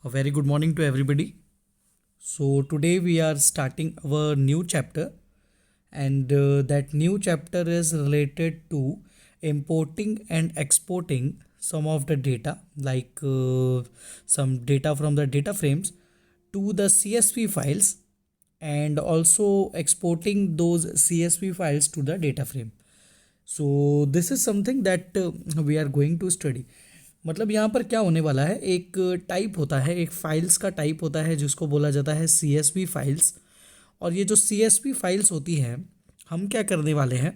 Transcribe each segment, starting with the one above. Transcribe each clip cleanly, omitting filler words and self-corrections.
A very good morning to everybody. So, today we are starting our new chapter, and that new chapter is related to importing and exporting some of the data, like some data from the data frames to the CSV files, and also exporting those CSV files to the data frame. So, this is something that we are going to study. मतलब यहाँ पर क्या होने वाला है, एक type होता है, एक फाइल्स का टाइप होता है जिसको बोला जाता है CSV फाइल्स। और ये जो CSV फाइल्स होती हैं, हम क्या करने वाले हैं,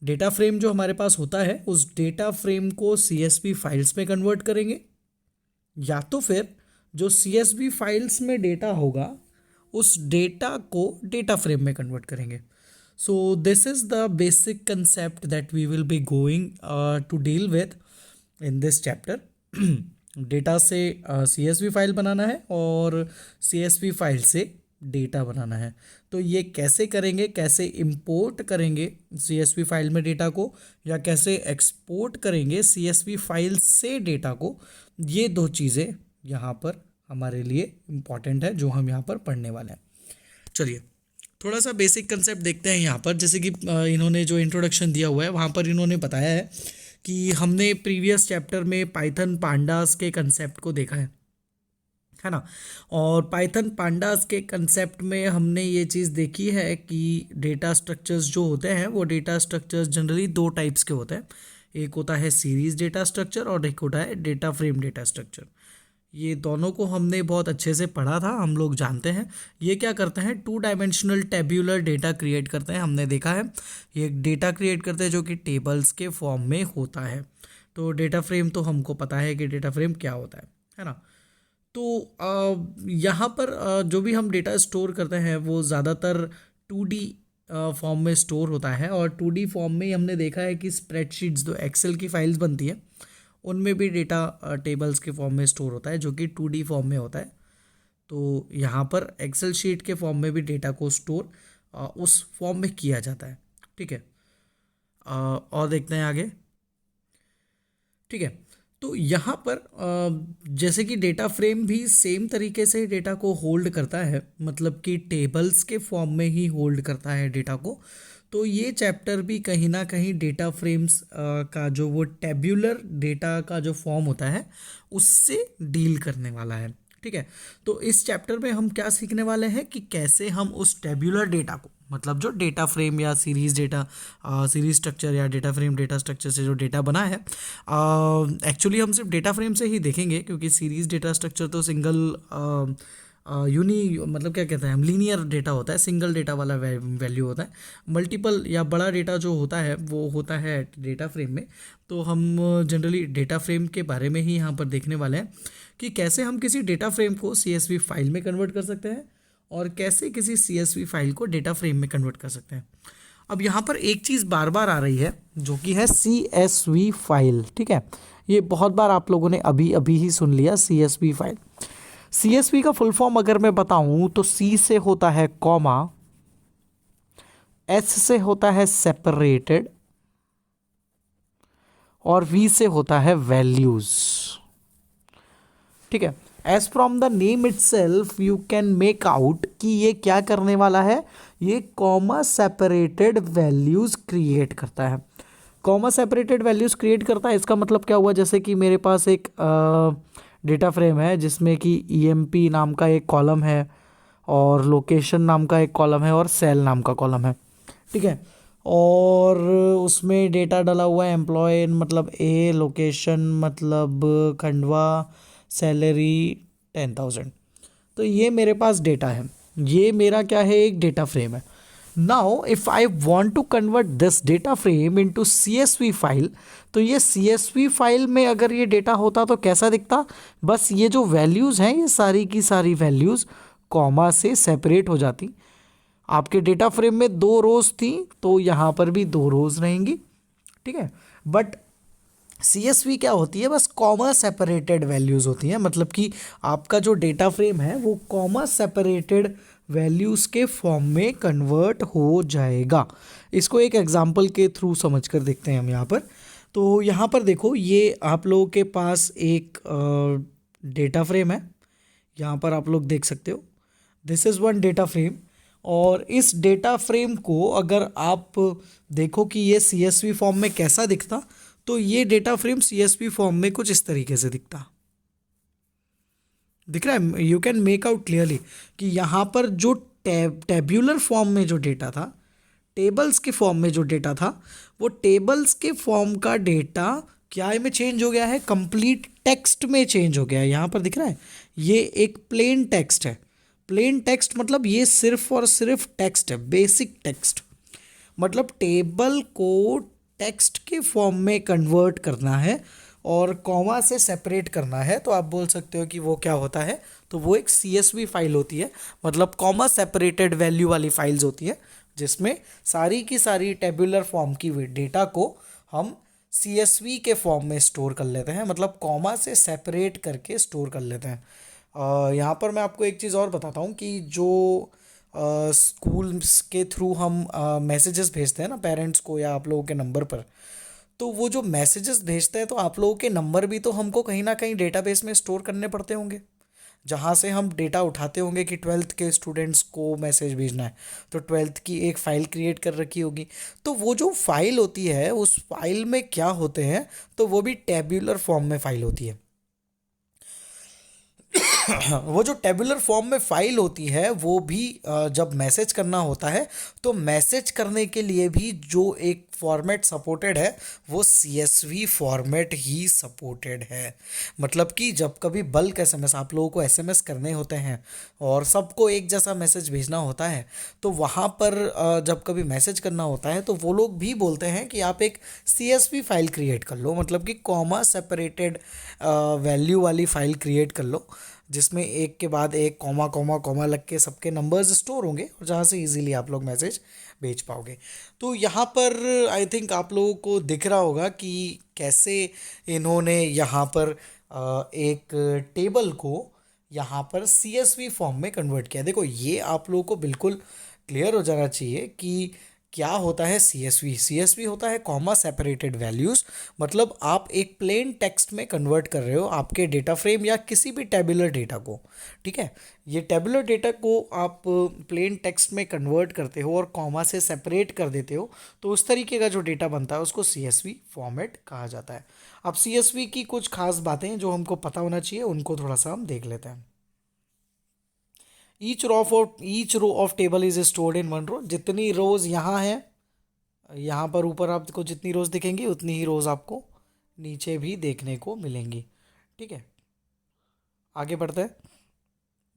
डेटा फ्रेम जो हमारे पास होता है उस डेटा फ्रेम को CSV फाइल्स में कन्वर्ट करेंगे, या तो फिर जो CSV फाइल्स में डेटा होगा उस डेटा को डेटा फ्रेम में कन्वर्ट करेंगे। So this is the basic concept that we will be going to deal with in this chapter. Data से CSV फाइल बनाना है और CSV फाइल से डेटा बनाना है। तो ये कैसे करेंगे, कैसे इंपोर्ट करेंगे CSV फाइल में डेटा को, या कैसे एक्सपोर्ट करेंगे CSV फाइल से डेटा को, ये दो चीज़ें यहाँ पर हमारे लिए इम्पॉर्टेंट है जो हम यहाँ पर पढ़ने वाले हैं। चलिए थोड़ा सा बेसिक कंसेप्ट देखते हैं यहाँ पर। जैसे कि इन्होंने जो इंट्रोडक्शन दिया हुआ है वहाँ पर इन्होंने बताया है कि हमने प्रीवियस चैप्टर में पाइथन पांडास के कंसेप्ट को देखा है ना। और पाइथन पांडास के कंसेप्ट में हमने ये चीज़ देखी है कि डेटा स्ट्रक्चर्स जो होते हैं वो डेटा स्ट्रक्चर्स जनरली दो टाइप्स के होते हैं। एक होता है सीरीज डेटा स्ट्रक्चर और एक होता है डेटा फ्रेम डेटा स्ट्रक्चर। ये दोनों को हमने बहुत अच्छे से पढ़ा था, हम लोग जानते हैं। ये क्या करते हैं, 2 डायमेंशनल टेब्यूलर डेटा क्रिएट करते हैं। हमने देखा है ये डेटा क्रिएट करते हैं जो कि टेबल्स के फॉर्म में होता है। तो डेटा फ्रेम तो हमको पता है कि डेटा फ्रेम क्या होता है ना। तो यहाँ पर जो भी हम डेटा स्टोर करते हैं वो ज़्यादातर 2D फॉर्म में स्टोर होता है। और 2D फॉर्म में हमने देखा है कि स्प्रेडशीट्स जो एक्सेल की फाइल्स बनती है उनमें भी डेटा टेबल्स के फॉर्म में स्टोर होता है जो कि 2D फॉर्म में होता है। तो यहाँ पर एक्सेल शीट के फॉर्म में भी डेटा को स्टोर उस फॉर्म में किया जाता है। ठीक है, और देखते हैं आगे। ठीक है, तो यहाँ पर जैसे कि डेटा फ्रेम भी सेम तरीके से डेटा को होल्ड करता है, मतलब कि टेबल्स के फॉर्म में ही होल्ड करता है डेटा को। तो ये चैप्टर भी कहीं ना कहीं डेटा फ्रेम्स का जो वो टेब्यूलर डेटा का जो फॉर्म होता है उससे डील करने वाला है। ठीक है, तो इस चैप्टर में हम क्या सीखने वाले हैं कि कैसे हम उस टेब्यूलर डेटा को, मतलब जो डेटा फ्रेम या सीरीज डेटा सीरीज स्ट्रक्चर या डेटा फ्रेम डेटा स्ट्रक्चर से जो डेटा बना है, एक्चुअली हम सिर्फ डेटा फ्रेम से ही देखेंगे क्योंकि सीरीज डेटा स्ट्रक्चर तो सिंगल मतलब क्या कहते हैं हम, लीनियर डेटा होता है, सिंगल डेटा वाला वैल्यू होता है। मल्टीपल या बड़ा डेटा जो होता है वो होता है डेटा फ्रेम में। तो हम जनरली डेटा फ्रेम के बारे में ही यहाँ पर देखने वाले हैं कि कैसे हम किसी डेटा फ्रेम को CSV फाइल में कन्वर्ट कर सकते हैं और कैसे किसी CSV फाइल को डेटा फ्रेम में कन्वर्ट कर सकते हैं। अब यहाँ पर एक चीज़ बार बार आ रही है जो कि है CSV फाइल। ठीक है, ये बहुत बार आप लोगों ने अभी अभी ही सुन लिया, CSV फाइल। CSV का फुल फॉर्म अगर मैं बताऊं तो C से होता है कॉमा, S से होता है सेपरेटेड और V से होता है वैल्यूज। ठीक है, as from the name itself you can make out कि ये क्या करने वाला है, ये कॉमा सेपरेटेड वैल्यूज क्रिएट करता है। कॉमा सेपरेटेड वैल्यूज क्रिएट करता है, इसका मतलब क्या हुआ, जैसे कि मेरे पास एक डेटा फ्रेम है जिसमें कि EMP नाम का एक कॉलम है और लोकेशन नाम का एक कॉलम है और सेल नाम का कॉलम है। ठीक है, और उसमें डेटा डाला हुआ है एम्प्लॉय मतलब A, लोकेशन मतलब खंडवा, सैलरी 10,000। तो ये मेरे पास डेटा है, ये मेरा क्या है, एक डेटा फ्रेम है। Now if I want to convert this data frame into CSV file, तो ये CSV फाइल में अगर ये डेटा होता तो कैसा दिखता, बस ये जो वैल्यूज़ हैं ये सारी की सारी वैल्यूज़ कॉमा से सेपरेट हो जाती। आपके डेटा फ्रेम में 2 रोज थी तो यहाँ पर भी 2 रोज रहेंगी। ठीक है, बट CSV क्या होती है, बस कॉमा सेपरेटेड वैल्यूज़ होती हैं, मतलब कि आपका जो डेटा फ्रेम है वो कॉमा सेपरेटेड वैल्यूज़ के फॉर्म में कन्वर्ट हो जाएगा। इसको एक एग्जांपल के थ्रू समझ कर देखते हैं हम यहाँ पर। तो यहाँ पर देखो, ये आप लोगों के पास एक डेटा फ्रेम है, यहाँ पर आप लोग देख सकते हो, this is one data frame. और इस डेटा फ्रेम को अगर आप देखो कि ये CSV फॉर्म में कैसा दिखता, तो ये डेटा फ्रेम CSV फॉर्म में कुछ इस तरीके से दिखता, दिख रहा है। You can make out clearly कि यहाँ पर जो टेब्यूलर फॉर्म में जो डेटा था, टेबल्स के फॉर्म में जो डेटा था, वो टेबल्स के फॉर्म का डेटा क्या में चेंज हो गया है, कंप्लीट टेक्स्ट में चेंज हो गया है। यहाँ पर दिख रहा है ये एक प्लेन टेक्स्ट है। प्लेन टेक्स्ट मतलब ये सिर्फ और सिर्फ टेक्स्ट है, बेसिक टेक्स्ट। मतलब टेबल को टेक्स्ट के फॉर्म में कन्वर्ट करना है और कॉमा से सेपरेट करना है, तो आप बोल सकते हो कि वो क्या होता है, तो वो एक CSV फाइल होती है, मतलब कॉमा सेपरेटेड वैल्यू वाली फाइल्स होती है, जिसमें सारी की सारी टेबुलर फॉर्म की डेटा को हम CSV के फॉर्म में स्टोर कर लेते हैं, मतलब कॉमा से सेपरेट करके स्टोर कर लेते हैं। यहाँ पर मैं आपको एक चीज़ और बताता हूँ कि जो स्कूल्स के थ्रू हम मैसेजेस भेजते हैं ना पेरेंट्स को या आप लोगों के नंबर पर, तो वो जो मैसेजेस भेजते हैं तो आप लोगों के नंबर भी तो हमको कहीं ना कहीं डेटाबेस में स्टोर करने पड़ते होंगे, जहाँ से हम डेटा उठाते होंगे कि 12th के स्टूडेंट्स को मैसेज भेजना है, तो 12th की एक फ़ाइल क्रिएट कर रखी होगी। तो वो जो फाइल होती है उस फाइल में क्या होते हैं, तो वो भी टेब्यूलर फॉर्म में फाइल होती है। वो जो टेबुलर फॉर्म में फाइल होती है वो भी जब मैसेज करना होता है तो मैसेज करने के लिए भी जो एक फॉर्मेट सपोर्टेड है वो CSV फॉर्मेट ही सपोर्टेड है। मतलब कि जब कभी बल्क SMS आप लोगों को SMS करने होते हैं और सबको एक जैसा मैसेज भेजना होता है, तो वहाँ पर जब कभी मैसेज करना होता है तो वो लोग भी बोलते हैं कि आप एक CSV फाइल क्रिएट कर लो, मतलब कि कॉमा सेपरेटेड वैल्यू वाली फाइल क्रिएट कर लो, जिसमें एक के बाद एक कॉमा कॉमा कॉमा लग के सबके नंबर्स स्टोर होंगे और जहाँ से इजीली आप लोग मैसेज भेज पाओगे। तो यहाँ पर आई थिंक आप लोगों को दिख रहा होगा कि कैसे इन्होंने यहाँ पर एक टेबल को यहाँ पर CSV फॉर्म में कन्वर्ट किया। देखो ये आप लोगों को बिल्कुल क्लियर हो जाना चाहिए कि क्या होता है CSV होता है कॉमा सेपरेटेड वैल्यूज़, मतलब आप एक प्लेन टेक्स्ट में कन्वर्ट कर रहे हो आपके डेटा फ्रेम या किसी भी टेबुलर डेटा को, ठीक है। ये टेबुलर डेटा को आप प्लेन टेक्स्ट में कन्वर्ट करते हो और कॉमा से सेपरेट कर देते हो, तो उस तरीके का जो डेटा बनता है उसको CSV फॉर्मेट कहा जाता है। अब CSV की कुछ खास बातें जो हमको पता होना चाहिए उनको थोड़ा सा हम देख लेते हैं। Each row of table is stored in one row. जितनी रोज यहाँ है, यहाँ पर ऊपर आपको जितनी रोज दिखेंगी उतनी ही रोज आपको नीचे भी देखने को मिलेंगी, ठीक है। आगे बढ़ते हैं।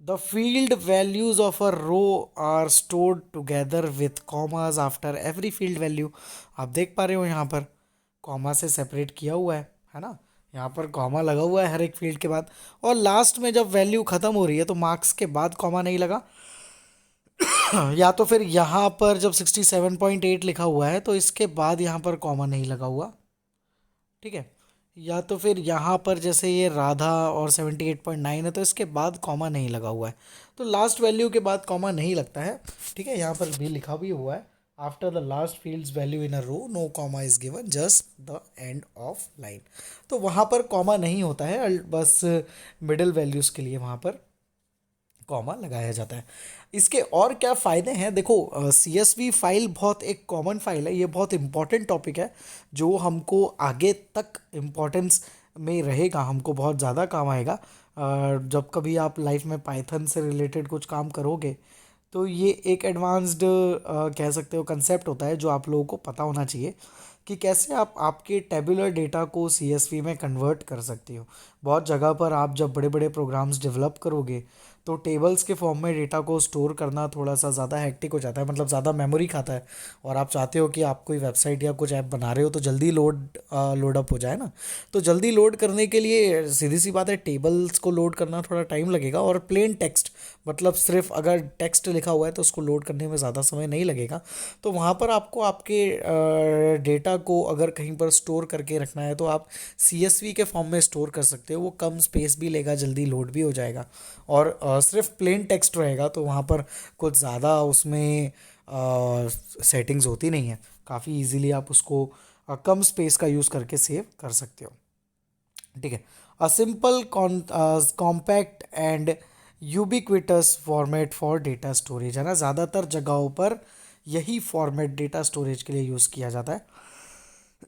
The field values of a row are stored together with commas after every field value. आप देख पा रहे हो यहाँ पर कॉमा से सेपरेट किया हुआ है ना, यहाँ पर कॉमा लगा हुआ है हर एक फील्ड के बाद, और लास्ट में जब वैल्यू ख़त्म हो रही है तो मार्क्स के बाद कॉमा नहीं लगा। या तो फिर यहाँ पर जब 67.8 लिखा हुआ है तो इसके बाद यहाँ पर कॉमा नहीं लगा हुआ, ठीक है। या तो फिर यहाँ पर जैसे ये राधा और 78.9 है तो इसके बाद कॉमा नहीं लगा हुआ है, तो लास्ट वैल्यू के बाद कॉमा नहीं लगता है, ठीक है। यहाँ पर भी लिखा भी हुआ है after the last fields value in a row no comma is given just the end of line. तो वहाँ पर कॉमा नहीं होता है, बस मिडिल वैल्यूज़ के लिए वहाँ पर कॉमा लगाया जाता है। इसके और क्या फ़ायदे हैं, देखो CSV फाइल बहुत एक कॉमन फाइल है, ये बहुत इंपॉर्टेंट टॉपिक है जो हमको आगे तक इम्पोर्टेंस में रहेगा, हमको बहुत ज़्यादा काम आएगा। जब कभी आप लाइफ में पाइथन से रिलेटेड कुछ काम करोगे तो ये एक एडवांस्ड कह सकते हो कंसेप्ट होता है जो आप लोगों को पता होना चाहिए कि कैसे आप आपके टेबुलर डेटा को CSV में कन्वर्ट कर सकते हो। बहुत जगह पर आप जब बड़े बड़े प्रोग्राम्स डेवलप करोगे तो टेबल्स के फॉर्म में डेटा को स्टोर करना थोड़ा सा ज़्यादा हेक्टिक हो जाता है, मतलब ज़्यादा मेमोरी खाता है, और आप चाहते हो कि आप कोई वेबसाइट या कुछ ऐप बना रहे हो तो जल्दी लोड अप हो जाए ना। तो जल्दी लोड करने के लिए सीधी सी बात है टेबल्स को लोड करना थोड़ा टाइम लगेगा, और प्लेन टेक्स्ट मतलब सिर्फ अगर टेक्स्ट लिखा हुआ है तो उसको लोड करने में ज़्यादा समय नहीं लगेगा। तो वहाँ पर आपको आपके डेटा को अगर कहीं पर स्टोर करके रखना है तो आप CSV के फॉर्म में स्टोर कर सकते हो, वो कम स्पेस भी लेगा, जल्दी लोड भी हो जाएगा, और सिर्फ प्लेन टेक्स्ट रहेगा तो वहाँ पर कुछ ज़्यादा उसमें सेटिंग्स होती नहीं है, काफ़ी इजीली आप उसको कम स्पेस का यूज़ करके सेव कर सकते हो, ठीक है। A simple compact and ubiquitous format for data storage, है ना, ज़्यादातर जगहों पर यही फॉर्मेट डेटा स्टोरेज के लिए यूज़ किया जाता है।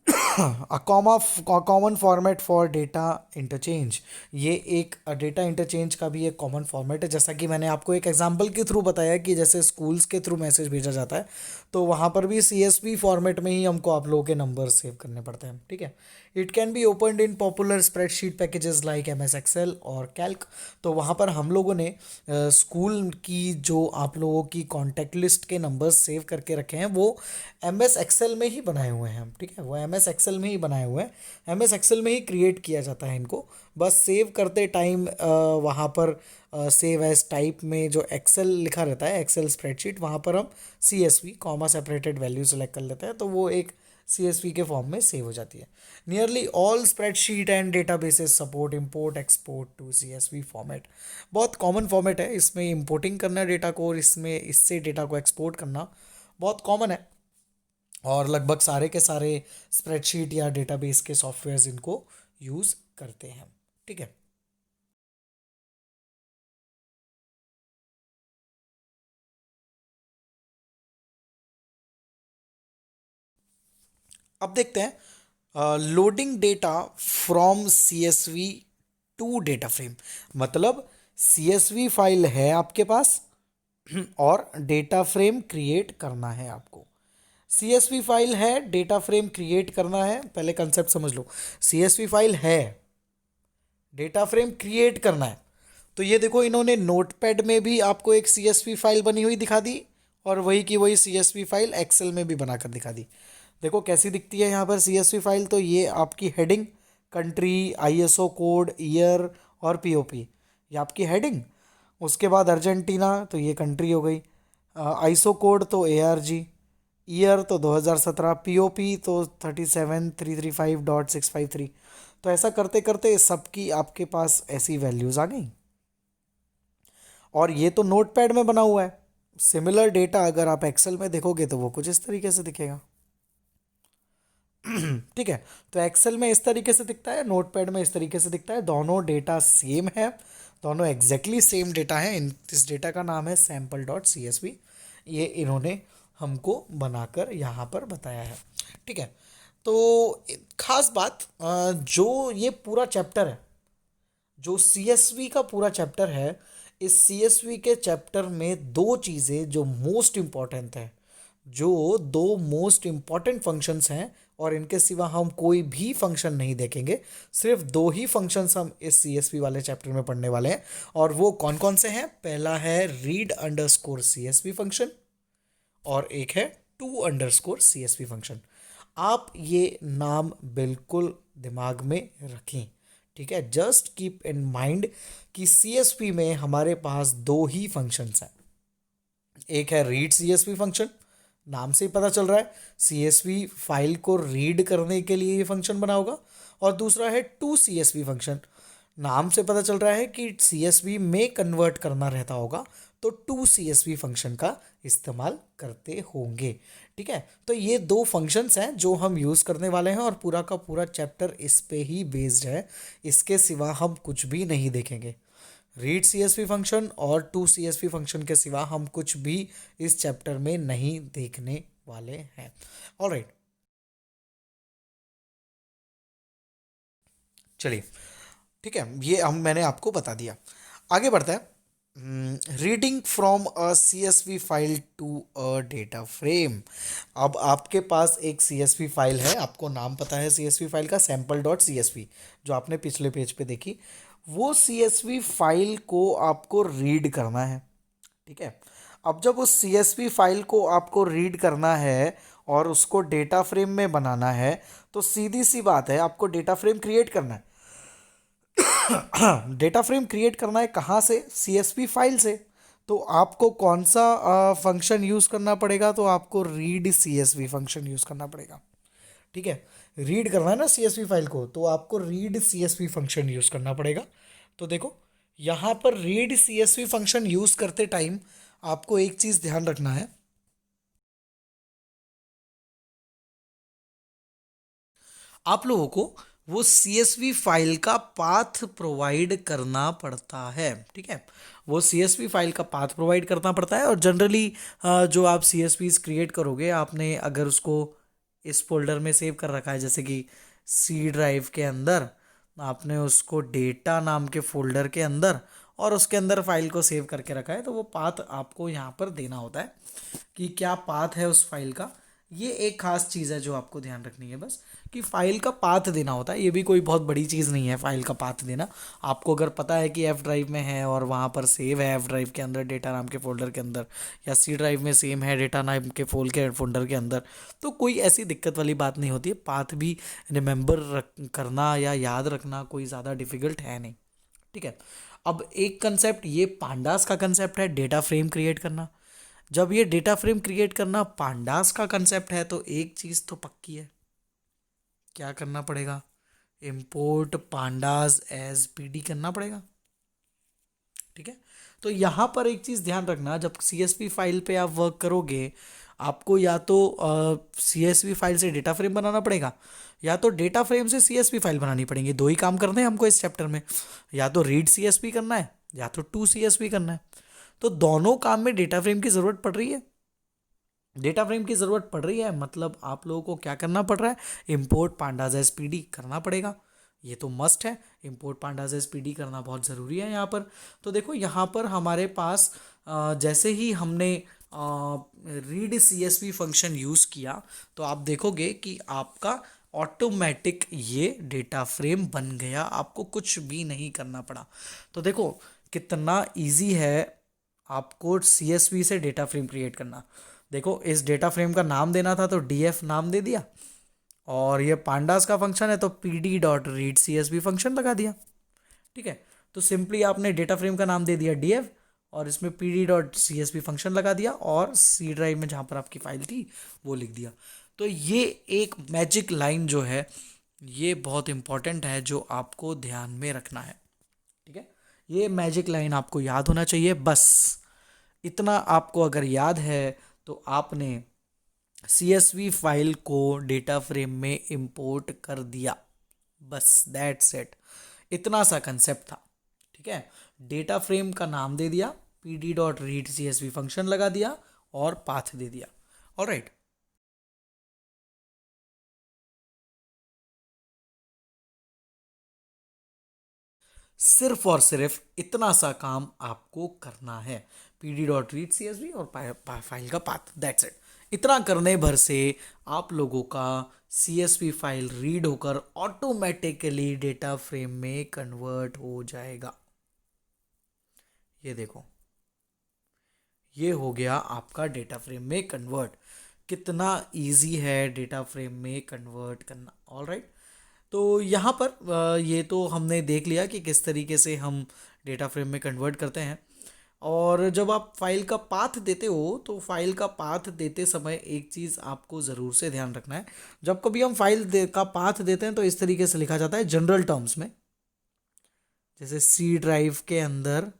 A common format for data interchange, ये एक डेटा इंटरचेंज का भी एक कॉमन फॉर्मेट है। जैसा कि मैंने आपको एक एग्जांपल के थ्रू बताया कि जैसे स्कूल्स के थ्रू मैसेज भेजा जाता है, तो वहाँ पर भी CSV फॉर्मेट में ही हमको आप लोगों के नंबर सेव करने पड़ते हैं, ठीक है। It can be opened in popular spreadsheet packages like MS Excel और कैल्क। तो वहाँ पर हम लोगों ने स्कूल की जो आप लोगों की कॉन्टैक्ट लिस्ट के नंबर्स सेव करके रखे हैं वो MS एक्सेल में ही बनाए हुए हैं हम, ठीक है, वो MS एक्सेल में ही बनाए हुए हैं, MS एक्सेल में ही क्रिएट किया जाता है इनको। बस सेव करते टाइम वहाँ पर सेव एज टाइप में जो एक्सेल लिखा रहता है, एक्सेल स्प्रेडशीट, वहाँ पर हम CSV comma separated value select कर लेते हैं, तो वो एक CSV के फॉर्म में सेव हो जाती है। Nearly all spreadsheet and databases support import export to CSV format. बहुत कॉमन फॉर्मेट है, इसमें इंपोर्टिंग करना डेटा को और इसमें इससे डेटा को एक्सपोर्ट करना बहुत कॉमन है। और लगभग सारे के सारे स्प्रेडशीट या डेटाबेस के सॉफ्टवेयर्स इनको यूज़ करते हैं, ठीक है। अब देखते हैं loading data from CSV to data frame. मतलब CSV फाइल है आपके पास और डेटा फ्रेम क्रिएट करना है आपको। CSV फाइल है, डेटा फ्रेम क्रिएट करना है। पहले कंसेप्ट समझ लो, CSV फाइल है, डेटा फ्रेम क्रिएट करना है। तो ये देखो, इन्होंने नोटपैड में भी आपको एक CSV फाइल बनी हुई दिखा दी और वही की वही CSV फाइल एक्सेल में भी बनाकर दिखा दी। देखो कैसी दिखती है यहाँ पर CSV फाइल। तो ये आपकी heading, country, ISO code, year और POP, ये आपकी हेडिंग। उसके बाद अर्जेंटीना, तो ये कंट्री हो गई। ISO कोड तो ARG, ईयर तो 2017, POP तो 37335.653। तो ऐसा करते करते सबकी आपके पास ऐसी वैल्यूज़ आ गई। और ये तो नोटपैड में बना हुआ है। सिमिलर डेटा अगर आप एक्सेल में देखोगे तो वो कुछ इस तरीके से दिखेगा, ठीक है। तो एक्सेल में इस तरीके से दिखता है, नोटपैड में इस तरीके से दिखता है। दोनों डेटा सेम है, दोनों एग्जैक्टली सेम डेटा है। इस डेटा का नाम है sample.csv। ये इन्होंने हमको बनाकर यहाँ पर बताया है, ठीक है। तो खास बात, जो ये पूरा चैप्टर है, जो CSV का पूरा चैप्टर है, इस CSV के चैप्टर में दो चीज़ें जो मोस्ट इम्पॉर्टेंट है, जो दो मोस्ट इम्पॉर्टेंट फंक्शंस हैं, और इनके सिवा हम कोई भी फंक्शन नहीं देखेंगे। सिर्फ दो ही फंक्शंस हम इस CSV वाले चैप्टर में पढ़ने वाले हैं। और वो कौन कौन से हैं? पहला है read_CSV फंक्शन और एक है to_CSV फंक्शन। आप ये नाम बिल्कुल दिमाग में रखें, ठीक है। जस्ट कीप इन माइंड कि CSV में हमारे पास दो ही फंक्शंस हैं। एक है रीड CSV फंक्शन, नाम से ही पता चल रहा है CSV फाइल को रीड करने के लिए ये फंक्शन बना होगा। और दूसरा है टू CSV फंक्शन, नाम से पता चल रहा है कि CSV में कन्वर्ट करना रहता होगा, तो टू CSV फंक्शन का इस्तेमाल करते होंगे, ठीक है। तो ये दो फंक्शंस हैं जो हम यूज़ करने वाले हैं और पूरा का पूरा चैप्टर इस पे ही बेस्ड है। इसके सिवा हम कुछ भी नहीं देखेंगे। रीड CSV फंक्शन और टू CSV फंक्शन के सिवा हम कुछ भी इस चैप्टर में नहीं देखने वाले हैं। ऑलराइट, चलिए, ठीक है, ये हम मैंने आपको बता दिया। आगे बढ़ते हैं। Reading from a CSV file to a data frame. अब आपके पास एक CSV फाइल है, आपको नाम पता है CSV फाइल का, sample.csv, जो आपने पिछले पेज पे देखी। वो CSV फाइल को आपको रीड करना है, ठीक है। अब जब उस CSV फाइल को आपको रीड करना है और उसको डेटा फ्रेम में बनाना है, तो सीधी सी बात है, आपको डेटा फ्रेम क्रिएट करना है। डेटा फ्रेम क्रिएट करना है कहाँ से? CSV फाइल से। तो आपको कौन सा फंक्शन यूज़ करना पड़ेगा? तो आपको रीड CSV फंक्शन यूज़ करना पड़ेगा, ठीक है। रीड करना है ना CSV फाइल को, तो आपको रीड CSV फंक्शन यूज़ करना पड़ेगा। तो देखो, यहाँ पर रीड CSV फंक्शन यूज़ करते टाइम आपको एक चीज़ ध्यान रखना है। आप लोगों को वो CSV फाइल का पाथ प्रोवाइड करना पड़ता है। ठीक है, वो CSV फाइल का पाथ प्रोवाइड करना पड़ता है। और जनरली जो आप CSVs क्रिएट करोगे, आपने अगर उसको इस फोल्डर में सेव कर रखा है, जैसे कि C ड्राइव के अंदर आपने उसको डेटा नाम के फोल्डर के अंदर और उसके अंदर फाइल को सेव करके रखा है, तो वो पाथ आपको यहाँ पर देना होता है कि क्या पाथ है उस फाइल का। ये एक खास चीज़ है जो आपको ध्यान रखनी है बस, कि फाइल का पाथ देना होता है। ये भी कोई बहुत बड़ी चीज़ नहीं है फाइल का पाथ देना। आपको अगर पता है कि F ड्राइव में है और वहाँ पर सेव है F ड्राइव के अंदर डेटा नाम के फोल्डर के अंदर, या C ड्राइव में सेम है डेटा नाम के फोल्डर के अंदर, तो कोई ऐसी दिक्कत वाली बात नहीं होती है। पाथ भी रिमेंबर करना या याद रखना कोई ज़्यादा डिफिकल्ट है नहीं। ठीक है, अब एक कंसेप्ट ये पांडास का कंसेप्ट है, डेटा फ्रेम क्रिएट करना। जब ये डेटा फ्रेम क्रिएट करना पांडास का कंसेप्ट है, तो एक चीज़ तो पक्की है, क्या करना पड़ेगा, इंपोर्ट पांडास एज पीडी करना पड़ेगा। ठीक है, तो यहाँ पर एक चीज़ ध्यान रखना, जब CSV फाइल पे आप वर्क करोगे, आपको या तो CSV फाइल से डेटा फ्रेम बनाना पड़ेगा, या तो डेटा फ्रेम से CSV फाइल बनानी पड़ेंगी। दो ही काम करने हैं हमको इस चैप्टर में, या तो रीड CSV करना है या तो टू CSV करना है। तो दोनों काम में डेटा फ्रेम की ज़रूरत पड़ रही है। डेटा फ्रेम की ज़रूरत पड़ रही है मतलब आप लोगों को क्या करना पड़ रहा है, इंपोर्ट पांडास एज पीडी करना पड़ेगा। ये तो मस्ट है, इंपोर्ट पांडास एज पीडी करना बहुत ज़रूरी है यहाँ पर। तो देखो यहाँ पर हमारे पास जैसे ही हमने रीड CSV फंक्शन यूज़ किया, तो आप देखोगे कि आपका ऑटोमेटिक ये डेटा फ्रेम बन गया, आपको कुछ भी नहीं करना पड़ा। तो देखो कितना इजी है आपको CSV से डेटा फ्रेम क्रिएट करना। देखो इस डेटा फ्रेम का नाम देना था तो DF नाम दे दिया, और ये पांडास का फंक्शन है तो PD dot read CSV function लगा दिया। ठीक है, तो सिंपली आपने डेटा फ्रेम का नाम दे दिया DF, और इसमें PD डॉट CSV फंक्शन लगा दिया, और C ड्राइव में जहाँ पर आपकी फाइल थी वो लिख दिया। तो ये एक मैजिक लाइन जो है ये बहुत इंपॉर्टेंट है, जो आपको ध्यान में रखना है। ठीक है, ये मैजिक लाइन आपको याद होना चाहिए। बस इतना आपको अगर याद है तो आपने CSV फाइल को डेटा फ्रेम में इंपोर्ट कर दिया, बस दैट्स इट। इतना सा कंसेप्ट था। ठीक है, डेटा फ्रेम का नाम दे दिया, PD dot read CSV function लगा दिया और पाथ दे दिया। ऑलराइट, सिर्फ और सिर्फ इतना सा काम आपको करना है, PD डॉट रीड CSV और फाइल का पाथ, दैट्स इट। इतना करने भर से आप लोगों का CSV फाइल रीड होकर ऑटोमेटिकली डेटा फ्रेम में कन्वर्ट हो जाएगा। ये देखो, ये हो गया आपका डेटा फ्रेम में कन्वर्ट। कितना इजी है डेटा फ्रेम में कन्वर्ट करना। ऑलराइट, तो यहाँ पर ये तो हमने देख लिया कि किस तरीके से हम डेटा फ्रेम में कन्वर्ट करते हैं। और जब आप फाइल का पाथ देते हो, तो फाइल का पाथ देते समय एक चीज़ आपको ज़रूर से ध्यान रखना है। जब कभी हम का पाथ देते हैं तो इस तरीके से लिखा जाता है जनरल टर्म्स में, जैसे C ड्राइव के अंदर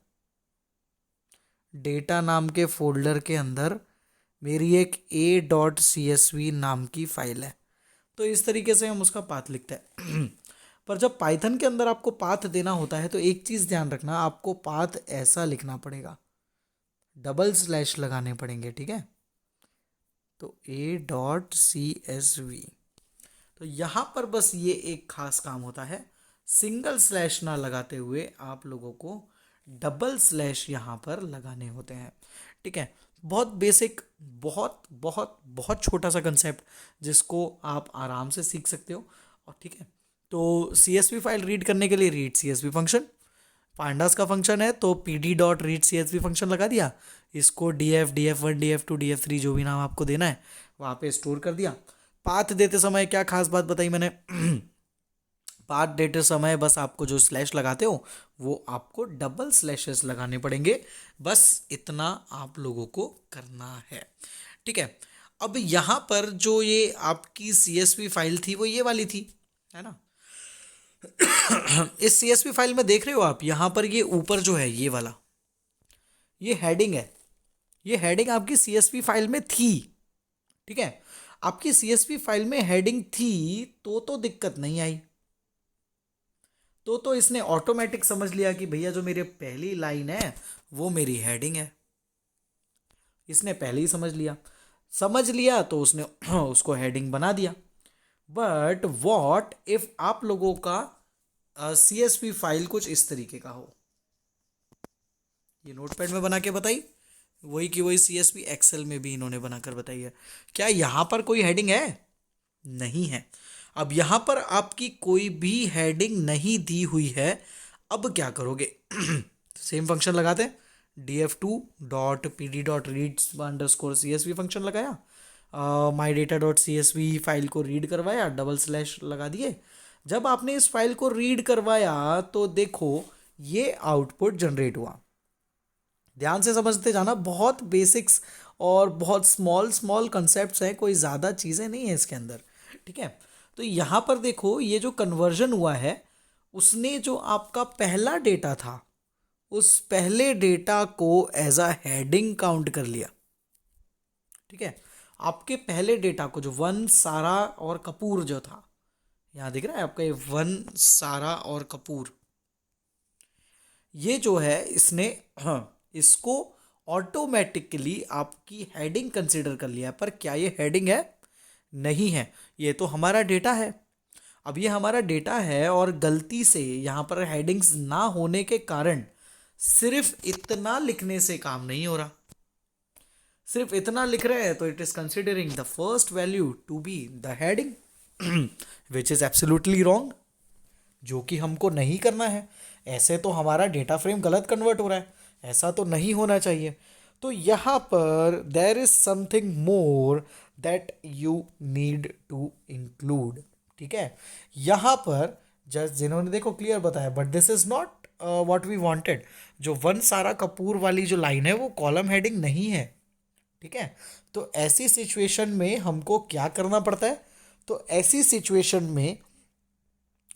डेटा नाम के फोल्डर के अंदर मेरी एक a.csv नाम की फाइल है, तो इस तरीके से हम उसका पाथ लिखते हैं। पर जब पाइथन के अंदर आपको पाथ देना होता है तो एक चीज़ ध्यान रखना, आपको पाथ ऐसा लिखना पड़ेगा, डबल स्लैश लगाने पड़ेंगे। ठीक है, तो a.csv, तो यहाँ पर बस ये एक खास काम होता है, सिंगल स्लैश ना लगाते हुए आप लोगों को डबल स्लैश यहाँ पर लगाने होते हैं। ठीक है, बहुत बेसिक, बहुत बहुत बहुत छोटा सा कंसेप्ट जिसको आप आराम से सीख सकते हो। और ठीक है, तो CSV फाइल रीड करने के लिए रीड CSV फंक्शन, पांडास का फंक्शन है तो PD dot read CSV function लगा दिया, इसको DF DF1 DF2 DF3 जो भी नाम आपको देना है वहाँ पे स्टोर कर दिया। पाथ देते समय क्या खास बात बताई मैंने, पाथ देते समय बस आपको जो स्लैश लगाते हो वो आपको डबल स्लैशेस लगाने पड़ेंगे, बस इतना आप लोगों को करना है। ठीक है, अब यहाँ पर जो ये आपकी CSV फाइल थी वो ये वाली थी, है ना। इस CSV फाइल में देख रहे हो आप, यहाँ पर ये ऊपर जो है ये वाला ये हेडिंग है, ये हेडिंग आपकी CSV फाइल में थी। ठीक है, आपकी CSV फाइल में हेडिंग थी तो दिक्कत नहीं आई। तो इसने ऑटोमेटिक समझ लिया कि भैया जो मेरी पहली लाइन है वो मेरी हेडिंग है। इसने पहले ही समझ लिया तो उसने उसको हेडिंग बना दिया। बट व्हाट इफ आप लोगों का CSV फाइल कुछ इस तरीके का हो। ये नोटपैड में बना के बताई, वही की वही CSV एक्सेल में भी इन्होंने बनाकर बताई है। क्या यहां पर कोई हेडिंग है? नहीं है। अब यहां पर आपकी कोई भी हेडिंग नहीं दी हुई है। अब क्या करोगे? सेम फंक्शन लगाते हैं। df2.pd.reads_csv फंक्शन लगाया, mydata.csv फाइल को रीड करवाया, डबल स्लैश लगा दिए। जब आपने इस फाइल को रीड करवाया तो देखो ये आउटपुट जनरेट हुआ। ध्यान से समझते जाना, बहुत बेसिक्स और बहुत स्मॉल स्मॉल कंसेप्ट्स हैं, कोई ज़्यादा चीज़ें नहीं है इसके अंदर। ठीक है, तो यहाँ पर देखो ये जो कन्वर्जन हुआ है, उसने जो आपका पहला डेटा था उस पहले डेटा को एज अ हेडिंग काउंट कर लिया। ठीक है, आपके पहले डेटा को जो वन सारा और कपूर जो था, यहाँ दिख रहा है आपका ये वन सारा और कपूर, ये जो है इसने इसको ऑटोमेटिकली आपकी हेडिंग कंसिडर कर लिया। पर क्या ये हेडिंग है? नहीं है। ये तो हमारा डेटा है। अब ये हमारा डेटा है और गलती से यहाँ पर हेडिंग्स ना होने के कारण सिर्फ इतना लिखने से काम नहीं हो रहा। सिर्फ इतना लिख रहे हैं तो it is considering the first value to be the heading which is absolutely wrong, जो कि हमको नहीं करना है। ऐसे तो हमारा डेटा फ्रेम गलत कन्वर्ट हो रहा है, ऐसा तो नहीं होना चाहिए। तो यहाँ पर there is something more that you need to include. ठीक है, यहाँ पर जस्ट जिन्होंने देखो क्लियर बताया, but this is not what we wanted. जो वन सारा कपूर वाली जो लाइन है वो कॉलम हेडिंग नहीं है। ठीक है, तो ऐसी सिचुएशन में हमको क्या करना पड़ता है? तो ऐसी सिचुएशन में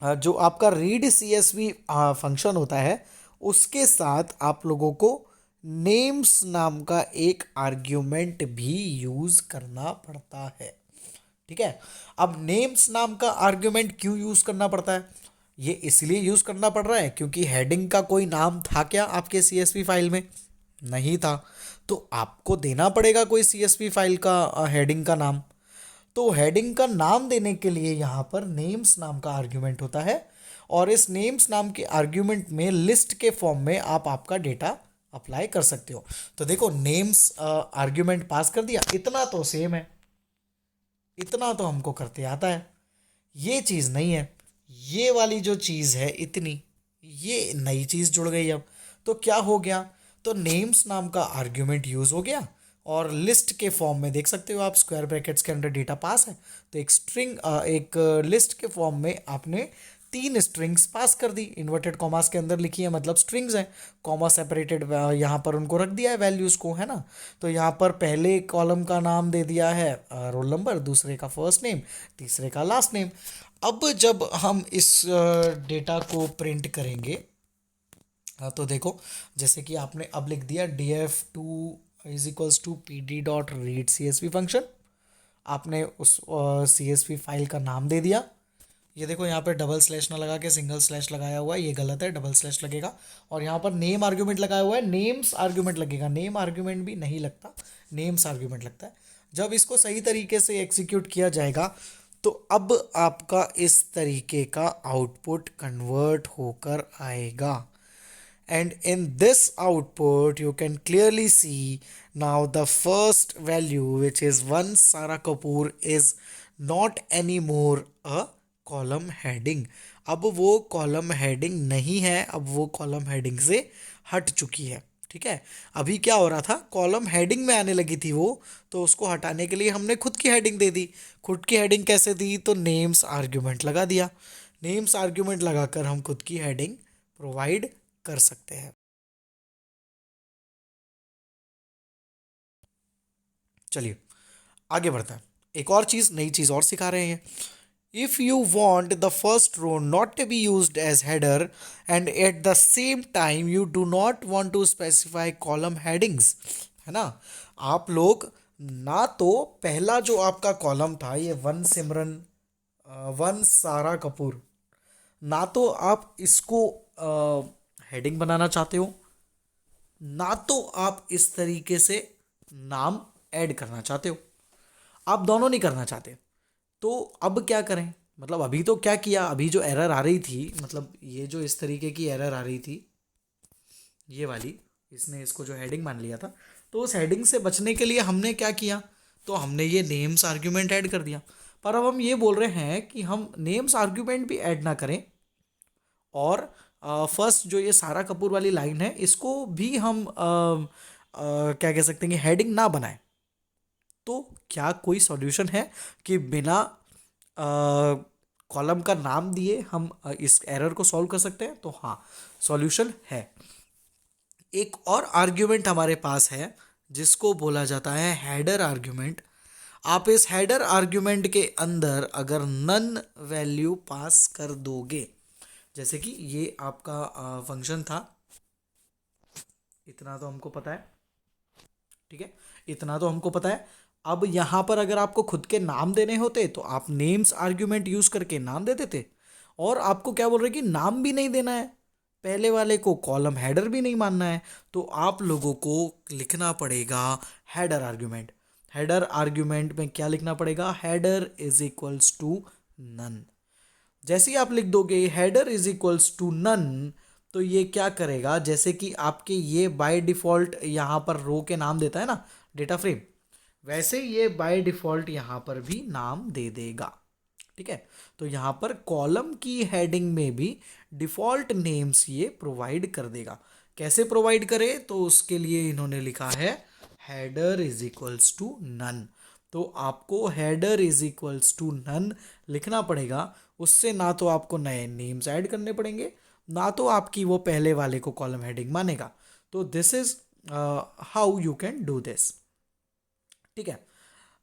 जो आपका रीड CSV फंक्शन होता है उसके साथ आप लोगों को नेम्स नाम का एक आर्ग्यूमेंट भी यूज करना पड़ता है। ठीक है, अब नेम्स नाम का आर्ग्यूमेंट क्यों यूज करना पड़ता है? ये इसलिए यूज करना पड़ रहा है क्योंकि हेडिंग का कोई नाम था क्या आपके CSV फाइल में? नहीं था। तो आपको देना पड़ेगा कोई CSV फाइल का हेडिंग का नाम। तो हेडिंग का नाम देने के लिए यहाँ पर नेम्स नाम का आर्ग्यूमेंट होता है, और इस नेम्स नाम के आर्ग्यूमेंट में लिस्ट के फॉर्म में आप आपका डेटा अप्लाई कर सकते हो। तो देखो नेम्स आर्ग्यूमेंट पास कर दिया, इतना तो सेम है, इतना तो हमको करते आता है। ये चीज़ नहीं है, ये वाली जो चीज़ है इतनी, ये नई चीज़ जुड़ गई। अब तो क्या हो गया? तो नेम्स नाम का आर्ग्यूमेंट यूज़ हो गया और लिस्ट के फॉर्म में देख सकते हो आप, स्क्वायर ब्रैकेट्स के अंदर डेटा पास है तो एक स्ट्रिंग एक लिस्ट के फॉर्म में आपने 3 स्ट्रिंग्स पास कर दी, इन्वर्टेड कॉमास के अंदर लिखी है, मतलब स्ट्रिंग्स हैं, कॉमा सेपरेटेड यहाँ पर उनको रख दिया है वैल्यूज़ को, है ना। तो यहाँ पर पहले कॉलम का नाम दे दिया है रोल नंबर, दूसरे का फर्स्ट नेम, तीसरे का लास्ट नेम। अब जब हम इस डेटा को प्रिंट करेंगे तो देखो जैसे कि आपने अब लिख दिया df2 is equals to pd.read_csv function, आपने उस CSV फाइल का नाम दे दिया। ये देखो यहाँ पे डबल स्लैश ना लगा के सिंगल स्लैश लगाया हुआ है, ये गलत है, डबल स्लैश लगेगा। और यहाँ पर नेम आर्ग्यूमेंट लगाया हुआ है, नेम्स आर्ग्यूमेंट लगेगा, नेम आर्ग्यूमेंट भी नहीं लगता, नेम्स आर्ग्यूमेंट लगता है। जब इसको सही तरीके से एग्जीक्यूट किया जाएगा तो अब आपका इस तरीके का आउटपुट कन्वर्ट होकर आएगा। And in this output you can clearly see now the first value, which is one Sara Kapoor, is not anymore a column heading। अब वो कॉलम हेडिंग नहीं है, अब वो कॉलम हेडिंग से हट चुकी है। ठीक है, अभी क्या हो रहा था, कॉलम हेडिंग में आने लगी थी वो, तो उसको हटाने के लिए हमने खुद की हेडिंग दे दी। खुद की हेडिंग कैसे दी? तो नेम्स आर्ग्यूमेंट लगा दिया। नेम्स आर्ग्यूमेंट लगाकर हम खुद की हेडिंग प्रोवाइड कर सकते हैं। चलिए आगे बढ़ते हैं, एक और चीज, नई चीज और सिखा रहे हैं। If you want the first row not to be used as header and at the same time you do not want to specify column headings, है ना। आप लोग ना तो पहला जो आपका कॉलम था ये वन सिमरन वन सारा कपूर, ना तो आप इसको हेडिंग बनाना चाहते हो, ना तो आप इस तरीके से नाम ऐड करना चाहते हो, आप दोनों नहीं करना चाहते। तो अब क्या करें? मतलब अभी तो क्या किया, अभी जो एरर आ रही थी, मतलब ये जो इस तरीके की एरर आ रही थी, ये वाली, इसने इसको जो हेडिंग मान लिया था, तो उस हेडिंग से बचने के लिए हमने क्या किया, तो हमने ये नेम्स आर्ग्यूमेंट ऐड कर दिया। पर अब हम ये बोल रहे हैं कि हम नेम्स आर्ग्यूमेंट भी ऐड ना करें, और फर्स्ट जो ये सारा कपूर वाली लाइन है इसको भी हम क्या कह सकते हैं कि हेडिंग ना बनाएं। तो क्या कोई सॉल्यूशन है कि बिना कॉलम का नाम दिए हम इस एरर को सॉल्व कर सकते हैं? तो हाँ, सॉल्यूशन है। एक और आर्ग्यूमेंट हमारे पास है जिसको बोला जाता है हेडर आर्ग्यूमेंट। आप इस हेडर आर्ग्यूमेंट के अंदर अगर नन वैल्यू पास कर दोगे, जैसे कि ये आपका फंक्शन था, इतना तो हमको पता है, ठीक है, इतना तो हमको पता है। अब यहां पर अगर आपको खुद के नाम देने होते तो आप नेम्स आर्ग्यूमेंट यूज करके नाम दे देते, और आपको क्या बोल रहे कि नाम भी नहीं देना है, पहले वाले को कॉलम हेडर भी नहीं मानना है, तो आप लोगों को लिखना पड़ेगा हेडर आर्ग्यूमेंट। हेडर आर्ग्यूमेंट में क्या लिखना पड़ेगा? Header is equals to none. जैसे ही आप लिख दोगे header is equals to none, तो ये क्या करेगा, जैसे कि आपके ये बाय डिफॉल्ट यहाँ पर रो के नाम देता है ना डेटा फ्रेम, वैसे ये बाय डिफॉल्ट यहाँ पर भी नाम दे देगा। ठीक है, तो यहाँ पर कॉलम की हेडिंग में भी डिफॉल्ट नेम्स ये प्रोवाइड कर देगा। कैसे प्रोवाइड करे? तो उसके लिए इन्होंने लिखा है header is equals to none. तो आपको header is equals to none लिखना पड़ेगा। उससे ना तो आपको नए नेम्स ऐड करने पड़ेंगे, ना तो आपकी वो पहले वाले को कॉलम हेडिंग मानेगा। तो this is how you can do this. ठीक है,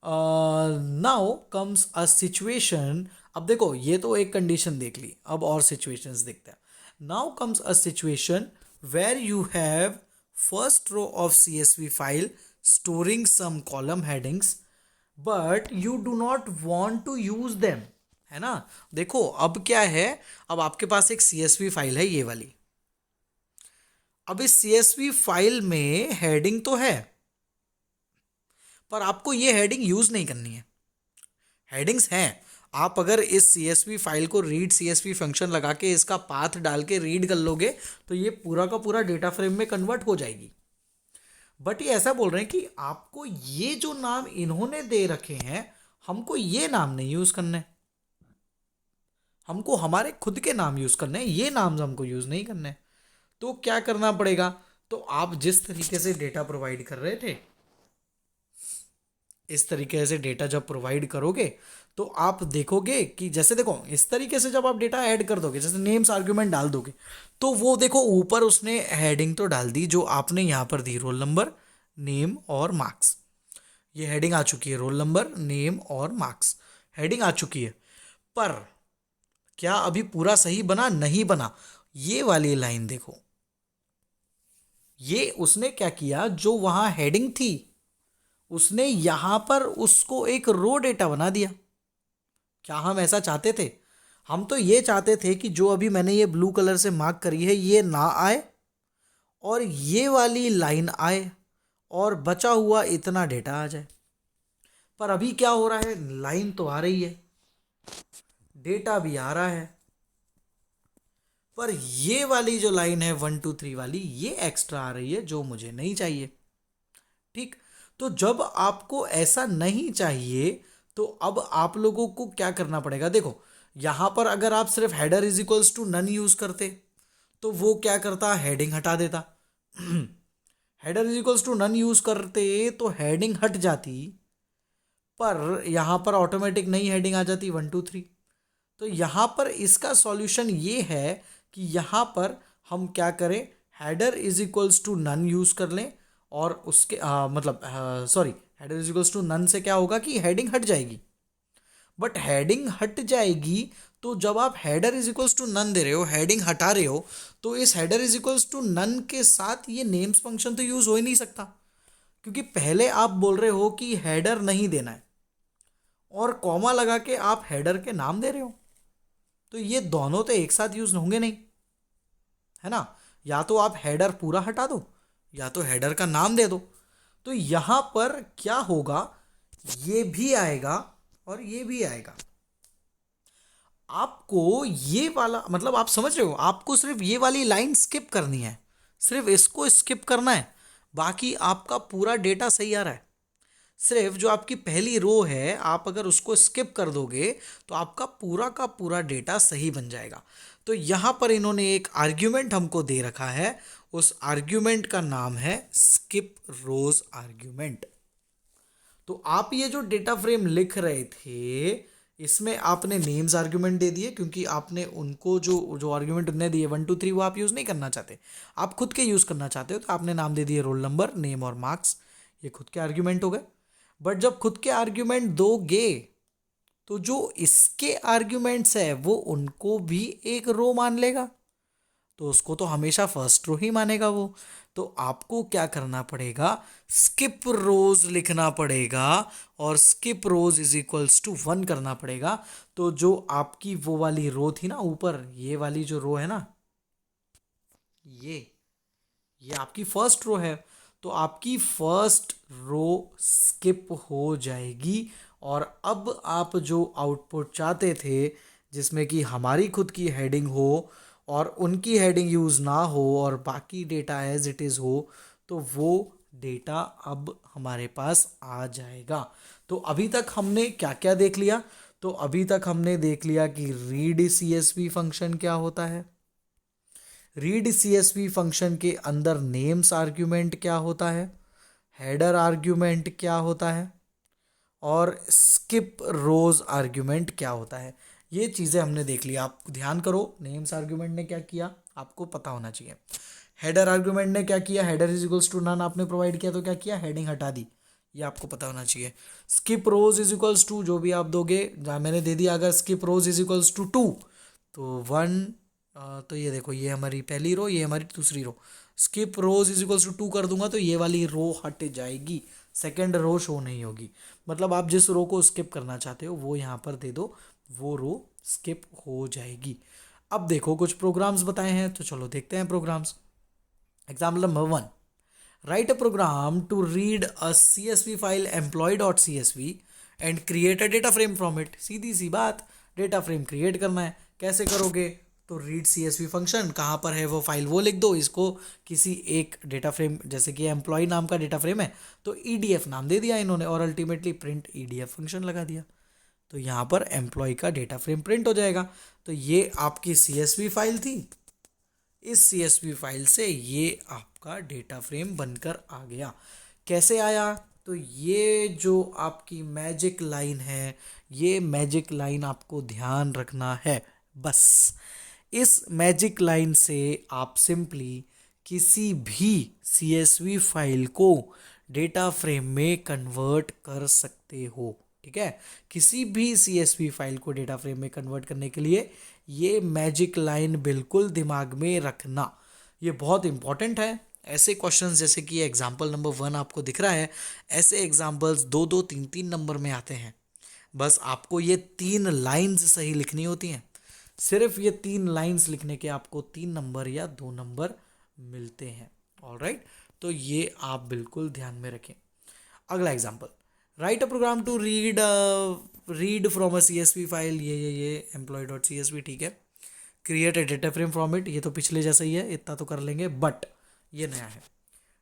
नाउ कम्स अ सिचुएशन। अब देखो, ये तो एक कंडीशन देख ली, अब और सिचुएशंस देखते हैं। Now comes a situation where you have first row of CSV file storing some column headings but you do not want to use them, है ना। देखो अब क्या है, अब आपके पास एक CSV फाइल है ये वाली। अब इस CSV फाइल में हेडिंग तो है, पर आपको ये हेडिंग यूज नहीं करनी है। हेडिंग्स हैं, आप अगर इस CSV फाइल को रीड CSV फंक्शन लगा के इसका पाथ डाल के रीड कर लोगे तो ये पूरा का पूरा डेटा फ्रेम में कन्वर्ट हो जाएगी। बट ये ऐसा बोल रहे हैं कि आपको ये जो नाम इन्होंने दे रखे हैं, हमको ये नाम नहीं यूज करने हैं, हमको हमारे खुद के नाम यूज करने हैं, ये नाम हमको यूज नहीं करने हैं। तो क्या करना पड़ेगा? तो आप जिस तरीके से डेटा प्रोवाइड कर रहे थे, इस तरीके से डेटा जब प्रोवाइड करोगे तो आप देखोगे कि जैसे देखो इस तरीके से जब आप डेटा ऐड कर दोगे, जैसे नेम्स आर्ग्यूमेंट डाल दोगे, तो वो देखो ऊपर उसने हेडिंग तो डाल दी जो आपने यहाँ पर दी, रोल नंबर, नेम और मार्क्स। ये हेडिंग आ चुकी है, रोल नंबर, नेम और मार्क्स हेडिंग आ चुकी है। पर क्या अभी पूरा सही बना? नहीं बना। ये वाली लाइन देखो, ये उसने क्या किया, जो वहां हेडिंग थी उसने यहां पर उसको एक रो डेटा बना दिया। क्या हम ऐसा चाहते थे? हम तो ये चाहते थे कि जो अभी मैंने ये ब्लू कलर से मार्क करी है ये ना आए, और ये वाली लाइन आए, और बचा हुआ इतना डेटा आ जाए। पर अभी क्या हो रहा है, लाइन तो आ रही है, डेटा भी आ रहा है, पर ये वाली जो लाइन है 1 2 3 वाली, ये एक्स्ट्रा आ रही है जो मुझे नहीं चाहिए। ठीक, तो जब आपको ऐसा नहीं चाहिए तो अब आप लोगों को क्या करना पड़ेगा? देखो यहां पर अगर आप सिर्फ header is equals to none use करते तो वो क्या करता, हेडिंग हटा देता। Header is equals to none use करते तो हेडिंग हट जाती, पर यहां पर ऑटोमेटिक नई हेडिंग आ जाती 1 2 3। तो यहाँ पर इसका सॉल्यूशन ये है कि यहाँ पर हम क्या करें, header is equals to none use कर लें, और उसके मतलब sorry, header is equals to none से क्या होगा कि हेडिंग हट जाएगी। बट हेडिंग हट जाएगी तो जब आप header is equals to none दे रहे हो, हेडिंग हटा रहे हो, तो इस header is equals to none के साथ ये नेम्स फंक्शन तो यूज हो ही नहीं सकता, क्योंकि पहले आप बोल रहे हो कि हेडर नहीं देना है और कॉमा लगा के आप हेडर के नाम दे रहे हो। तो ये दोनों तो एक साथ यूज होंगे नहीं, है ना। या तो आप हेडर पूरा हटा दो या तो हेडर का नाम दे दो। तो यहां पर क्या होगा, ये भी आएगा और ये भी आएगा। आपको ये वाला मतलब आप समझ रहे हो, आपको सिर्फ ये वाली लाइन स्किप करनी है, सिर्फ इसको स्किप करना है, बाकी आपका पूरा डेटा सही आ रहा है। सिर्फ जो आपकी पहली रो है आप अगर उसको स्किप कर दोगे तो आपका पूरा का पूरा डेटा सही बन जाएगा। तो यहां पर इन्होंने एक आर्ग्यूमेंट हमको दे रखा है, उस आर्ग्यूमेंट का नाम है स्किप रोज आर्ग्यूमेंट। तो आप ये जो डेटा फ्रेम लिख रहे थे इसमें आपने नेम्स आर्ग्यूमेंट दे दिए, क्योंकि आपने उनको जो जो आर्ग्यूमेंट उनने दिए 1 2 3 वो आप यूज़ नहीं करना चाहते, आप खुद के यूज़ करना चाहते हो, तो आपने नाम दे दिए रोल नंबर, नेम और मार्क्स। ये खुद के आर्ग्यूमेंट हो गए। बट जब खुद के आर्ग्यूमेंट दोगे तो जो इसके आर्ग्यूमेंट्स है वो उनको भी एक रो मान लेगा, तो उसको तो हमेशा फर्स्ट रो ही मानेगा वो। तो आपको क्या करना पड़ेगा, स्किप रोज लिखना पड़ेगा और skip rows is equals to 1 करना पड़ेगा। तो जो आपकी वो वाली रो थी ना ऊपर, ये वाली जो रो है ना, ये आपकी फर्स्ट रो है, तो आपकी फर्स्ट रो स्किप हो जाएगी। और अब आप जो आउटपुट चाहते थे जिसमें कि हमारी खुद की हेडिंग हो और उनकी हेडिंग यूज़ ना हो और बाकी डेटा एज इट इज़ हो, तो वो डेटा अब हमारे पास आ जाएगा। तो अभी तक हमने क्या क्या देख लिया, तो अभी तक हमने देख लिया कि रीड सीएसवी फंक्शन क्या होता है, रीड सीएसवी फंक्शन के अंदर नेम्स आर्ग्यूमेंट क्या होता है, हेडर आर्ग्यूमेंट क्या होता है और स्किप रोज आर्ग्यूमेंट क्या होता है। ये चीज़ें हमने देख लिया। आप ध्यान करो, नेम्स आर्ग्यूमेंट ने क्या किया आपको पता होना चाहिए, हेडर आर्ग्यूमेंट ने क्या किया, header is equals to none आपने प्रोवाइड किया तो क्या किया, हेडिंग हटा दी, ये आपको पता होना चाहिए। Skip rows is equals to जो भी आप दोगे, जहाँ मैंने दे दिया अगर skip rows is equals to 2 तो 1, तो ये देखो ये हमारी पहली रो, ये हमारी दूसरी row, skip rows is equals to 2 कर दूंगा तो ये वाली रो हट जाएगी, सेकेंड रो शो नहीं होगी। मतलब आप जिस रो को स्किप करना चाहते हो वो यहाँ पर दे दो, वो रो स्किप हो जाएगी। अब देखो कुछ प्रोग्राम्स बताए हैं, तो चलो देखते हैं programs. Example number 1, write a program to read a CSV file employee.csv and create a data frame from it. सीधी सी बात, डेटा फ्रेम क्रिएट करना है, कैसे करोगे, तो रीड CSV फंक्शन कहाँ पर है वो फाइल वो लिख दो, इसको किसी एक डेटा फ्रेम, जैसे कि एम्प्लॉय नाम का डेटा फ्रेम है तो EDF नाम दे दिया इन्होंने और अल्टीमेटली प्रिंट EDF फंक्शन लगा दिया, तो यहाँ पर एम्प्लॉय का डेटा फ्रेम प्रिंट हो जाएगा। तो ये आपकी CSV फाइल थी, इस CSV फाइल से ये आपका डेटा फ्रेम बनकर आ गया। कैसे आया, तो ये जो आपकी मैजिक लाइन है, ये मैजिक लाइन आपको ध्यान रखना है बस। इस मैजिक लाइन से आप सिंपली किसी भी CSV फाइल को डेटा फ्रेम में कन्वर्ट कर सकते हो, ठीक है। किसी भी CSV फाइल को डेटा फ्रेम में कन्वर्ट करने के लिए ये मैजिक लाइन बिल्कुल दिमाग में रखना, ये बहुत इंपॉर्टेंट है। ऐसे क्वेश्चंस जैसे कि एग्जाम्पल नंबर 1 आपको दिख रहा है, ऐसे एग्जाम्पल्स 2 2 3 3 नंबर में आते हैं। बस आपको ये 3 लाइंस सही लिखनी होती हैं, सिर्फ ये 3 लाइंस लिखने के आपको 3 नंबर या 2 नंबर मिलते हैं। ऑलराइट, तो ये आप बिल्कुल ध्यान में रखें। अगला example, write a program to read from a CSV file, ये employee.csv, ठीक है। Create a data frame from it, ये तो पिछले जैसा ही है, इतना तो कर लेंगे, बट ये नया है,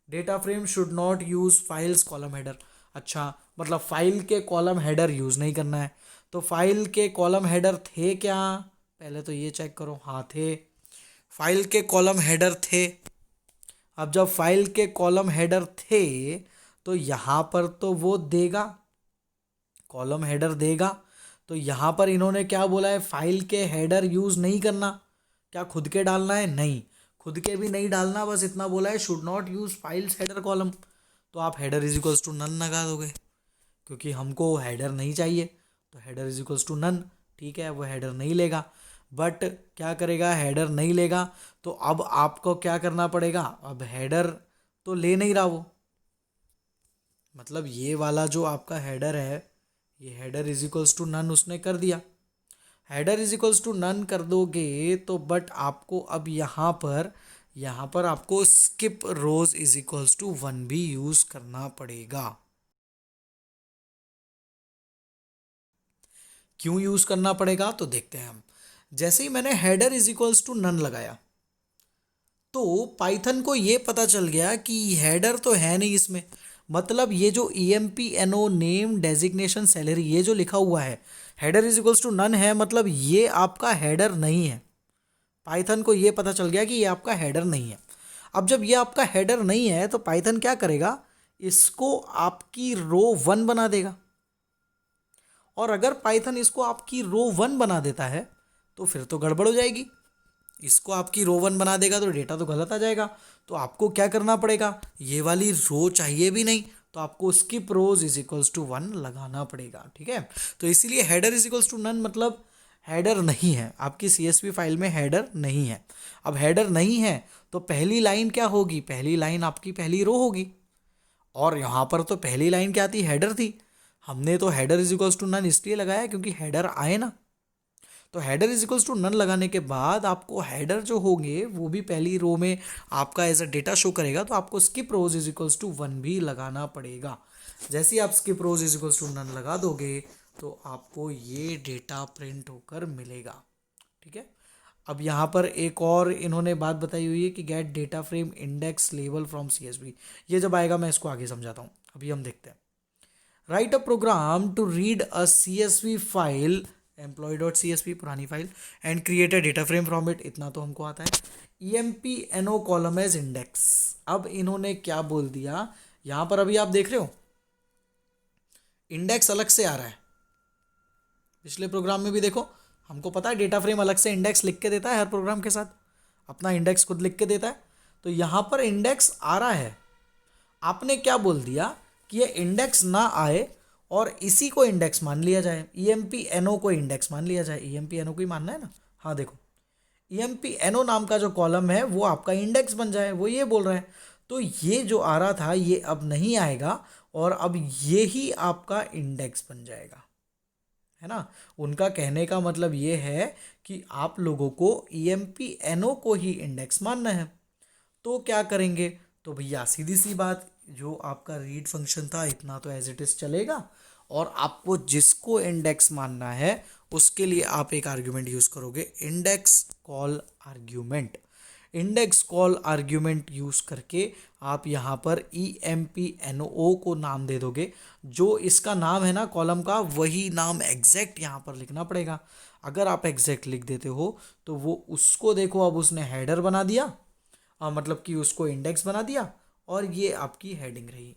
data frame should not use files column header. अच्छा, मतलब फाइल के कॉलम हेडर यूज नहीं करना है, तो फाइल के कॉलम हेडर थे क्या, पहले तो ये चेक करो, हाँ थे, फाइल के कॉलम हेडर थे। अब जब फाइल के कॉलम हेडर थे तो यहाँ पर तो वो देगा, कॉलम हेडर देगा, तो यहाँ पर इन्होंने क्या बोला है, फाइल के हेडर यूज़ नहीं करना। क्या खुद के डालना है, नहीं, खुद के भी नहीं डालना, बस इतना बोला है should not use files header column, तो आप header is equals to none लगा दोगे, क्योंकि हमको हेडर नहीं चाहिए, तो header is equals to none, ठीक है, वो हेडर नहीं लेगा। बट क्या करेगा, हेडर नहीं लेगा, तो अब आपको क्या करना पड़ेगा, अब हेडर तो ले नहीं रहा वो, मतलब ये वाला जो आपका हेडर है, ये header is equals to none उसने कर दिया, header is equals to none कर दोगे तो बट आपको अब यहाँ पर आपको skip rows is equals to 1 भी यूज करना पड़ेगा। क्यों यूज करना पड़ेगा तो देखते हैं हम। जैसे ही मैंने header is equals to none लगाया तो पाइथन को ये पता चल गया कि हेडर तो है नहीं इसमें, मतलब ये जो EMP NO name designation salary ये जो लिखा हुआ है header is equals to none है, मतलब ये आपका हेडर नहीं है। पाइथन को ये पता चल गया कि ये आपका हेडर नहीं है। अब जब ये आपका हेडर नहीं है तो पाइथन क्या करेगा, इसको आपकी रो 1 बना देगा। और अगर पाइथन इसको आपकी रो 1 बना देता है तो फिर तो गड़बड़ हो जाएगी। इसको आपकी रो 1 बना देगा तो डेटा तो गलत आ जाएगा। तो आपको क्या करना पड़ेगा, ये वाली रो चाहिए भी नहीं तो आपको skip rows is equals to 1 लगाना पड़ेगा। ठीक है, तो इसीलिए header is equals to none मतलब हेडर नहीं है, आपकी CSV फाइल में हेडर नहीं है। अब हेडर नहीं है तो पहली लाइन क्या होगी, पहली लाइन आपकी पहली रो होगी। और यहाँ पर तो पहली लाइन क्या थी, हेडर थी। हमने तो header is equals to none इसलिए लगाया क्योंकि हेडर आए ना। तो header is equals to none लगाने के बाद आपको हेडर जो होंगे वो भी पहली रो में आपका एज अ डेटा शो करेगा, तो आपको skip rows is equals to 1 भी लगाना पड़ेगा। जैसे ही आप skip rows is equals to none लगा दोगे तो आपको ये डेटा प्रिंट होकर मिलेगा। ठीक है, अब यहाँ पर एक और इन्होंने बात बताई हुई है कि gate data frame index label from CSV। ये जब आएगा मैं इसको आगे समझाता हूँ, अभी हम देखते हैं। Write a program to read a CSV file employee.csv पुरानी file and create a data frame from it, इतना तो हमको आता है। EMP NO column as index. अब इन्होंने क्या बोल दिया, यहां पर अभी आप देख रहे हो इंडेक्स अलग से आ रहा है। पिछले प्रोग्राम में भी देखो, हमको पता है डेटा फ्रेम अलग से इंडेक्स लिख के देता है, हर प्रोग्राम के साथ अपना इंडेक्स खुद लिख के देता है। तो यहां पर इंडेक्स आ रहा है, आपने क्या बोल दिया कि ये इंडेक्स ना आए और इसी को इंडेक्स मान लिया जाए, EMP NO को इंडेक्स मान लिया जाए। EMP NO को ही मानना है ना। हाँ देखो, EMP NO नाम का जो कॉलम है वो आपका इंडेक्स बन जाए, वो ये बोल रहा है। तो ये जो आ रहा था ये अब नहीं आएगा और अब ये ही आपका इंडेक्स बन जाएगा, है ना। उनका कहने का मतलब ये है कि आप लोगों को EMP NO को ही इंडेक्स मानना है। तो क्या करेंगे, तो भैया सीधी सी बात, जो आपका रीड फंक्शन था इतना तो एज इट इज चलेगा, और आपको जिसको इंडेक्स मानना है उसके लिए आप एक आर्ग्यूमेंट यूज करोगे, index call argument. Index call argument use करके आप यहाँ पर EMP NO को नाम दे दोगे। जो इसका नाम है ना कॉलम का, वही नाम एग्जैक्ट यहाँ पर लिखना पड़ेगा। अगर आप एग्जैक्ट लिख देते हो तो वो उसको देखो, अब उसने हेडर बना दिया, मतलब कि उसको इंडेक्स बना दिया और ये आपकी हेडिंग रही।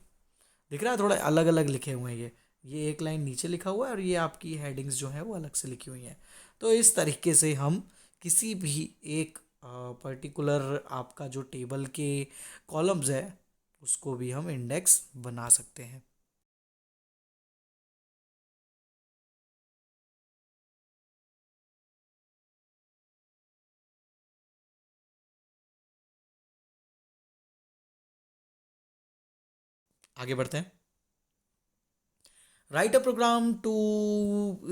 दिख रहा है, थोड़ा अलग अलग लिखे हुए हैं ये एक लाइन नीचे लिखा हुआ है और ये आपकी हेडिंग्स जो है वो अलग से लिखी हुई हैं। तो इस तरीके से हम किसी भी एक पर्टिकुलर आपका जो टेबल के कॉलम्स है उसको भी हम इंडेक्स बना सकते हैं। आगे बढ़ते हैं। Write a program to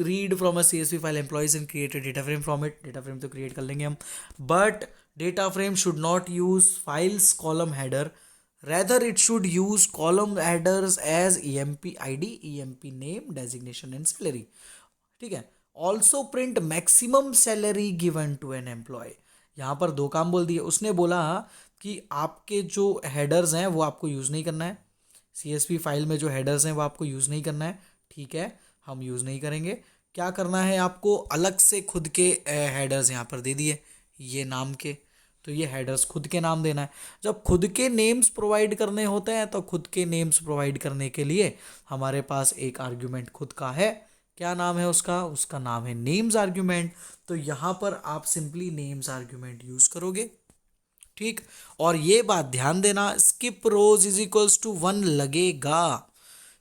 read from a CSV file employees and create a data frame from it। data frame तो create कर लेंगे हम, but data frame should not use files column header, rather it should use column headers as EMP ID, EMP name, designation and salary। ठीक है, also print maximum salary given to an employee. यहाँ पर दो काम बोल दिए, उसने बोला कि आपके जो हेडर्स हैं वो आपको यूज़ नहीं करना है, CSV फाइल में जो हेडर्स हैं वो आपको यूज़ नहीं करना है। ठीक है, हम यूज़ नहीं करेंगे। क्या करना है, आपको अलग से खुद के हेडर्स यहाँ पर दे दिए ये नाम के, तो ये हेडर्स खुद के नाम देना है। जब खुद के नेम्स प्रोवाइड करने होते हैं तो खुद के नेम्स प्रोवाइड करने के लिए हमारे पास एक आर्ग्यूमेंट खुद का है। क्या नाम है उसका, उसका नाम है नेम्स आर्ग्यूमेंट। तो यहाँ पर आप सिंपली नेम्स आर्ग्यूमेंट यूज करोगे। ठीक, और ये बात ध्यान देना, skip rows is equals to 1 लगेगा।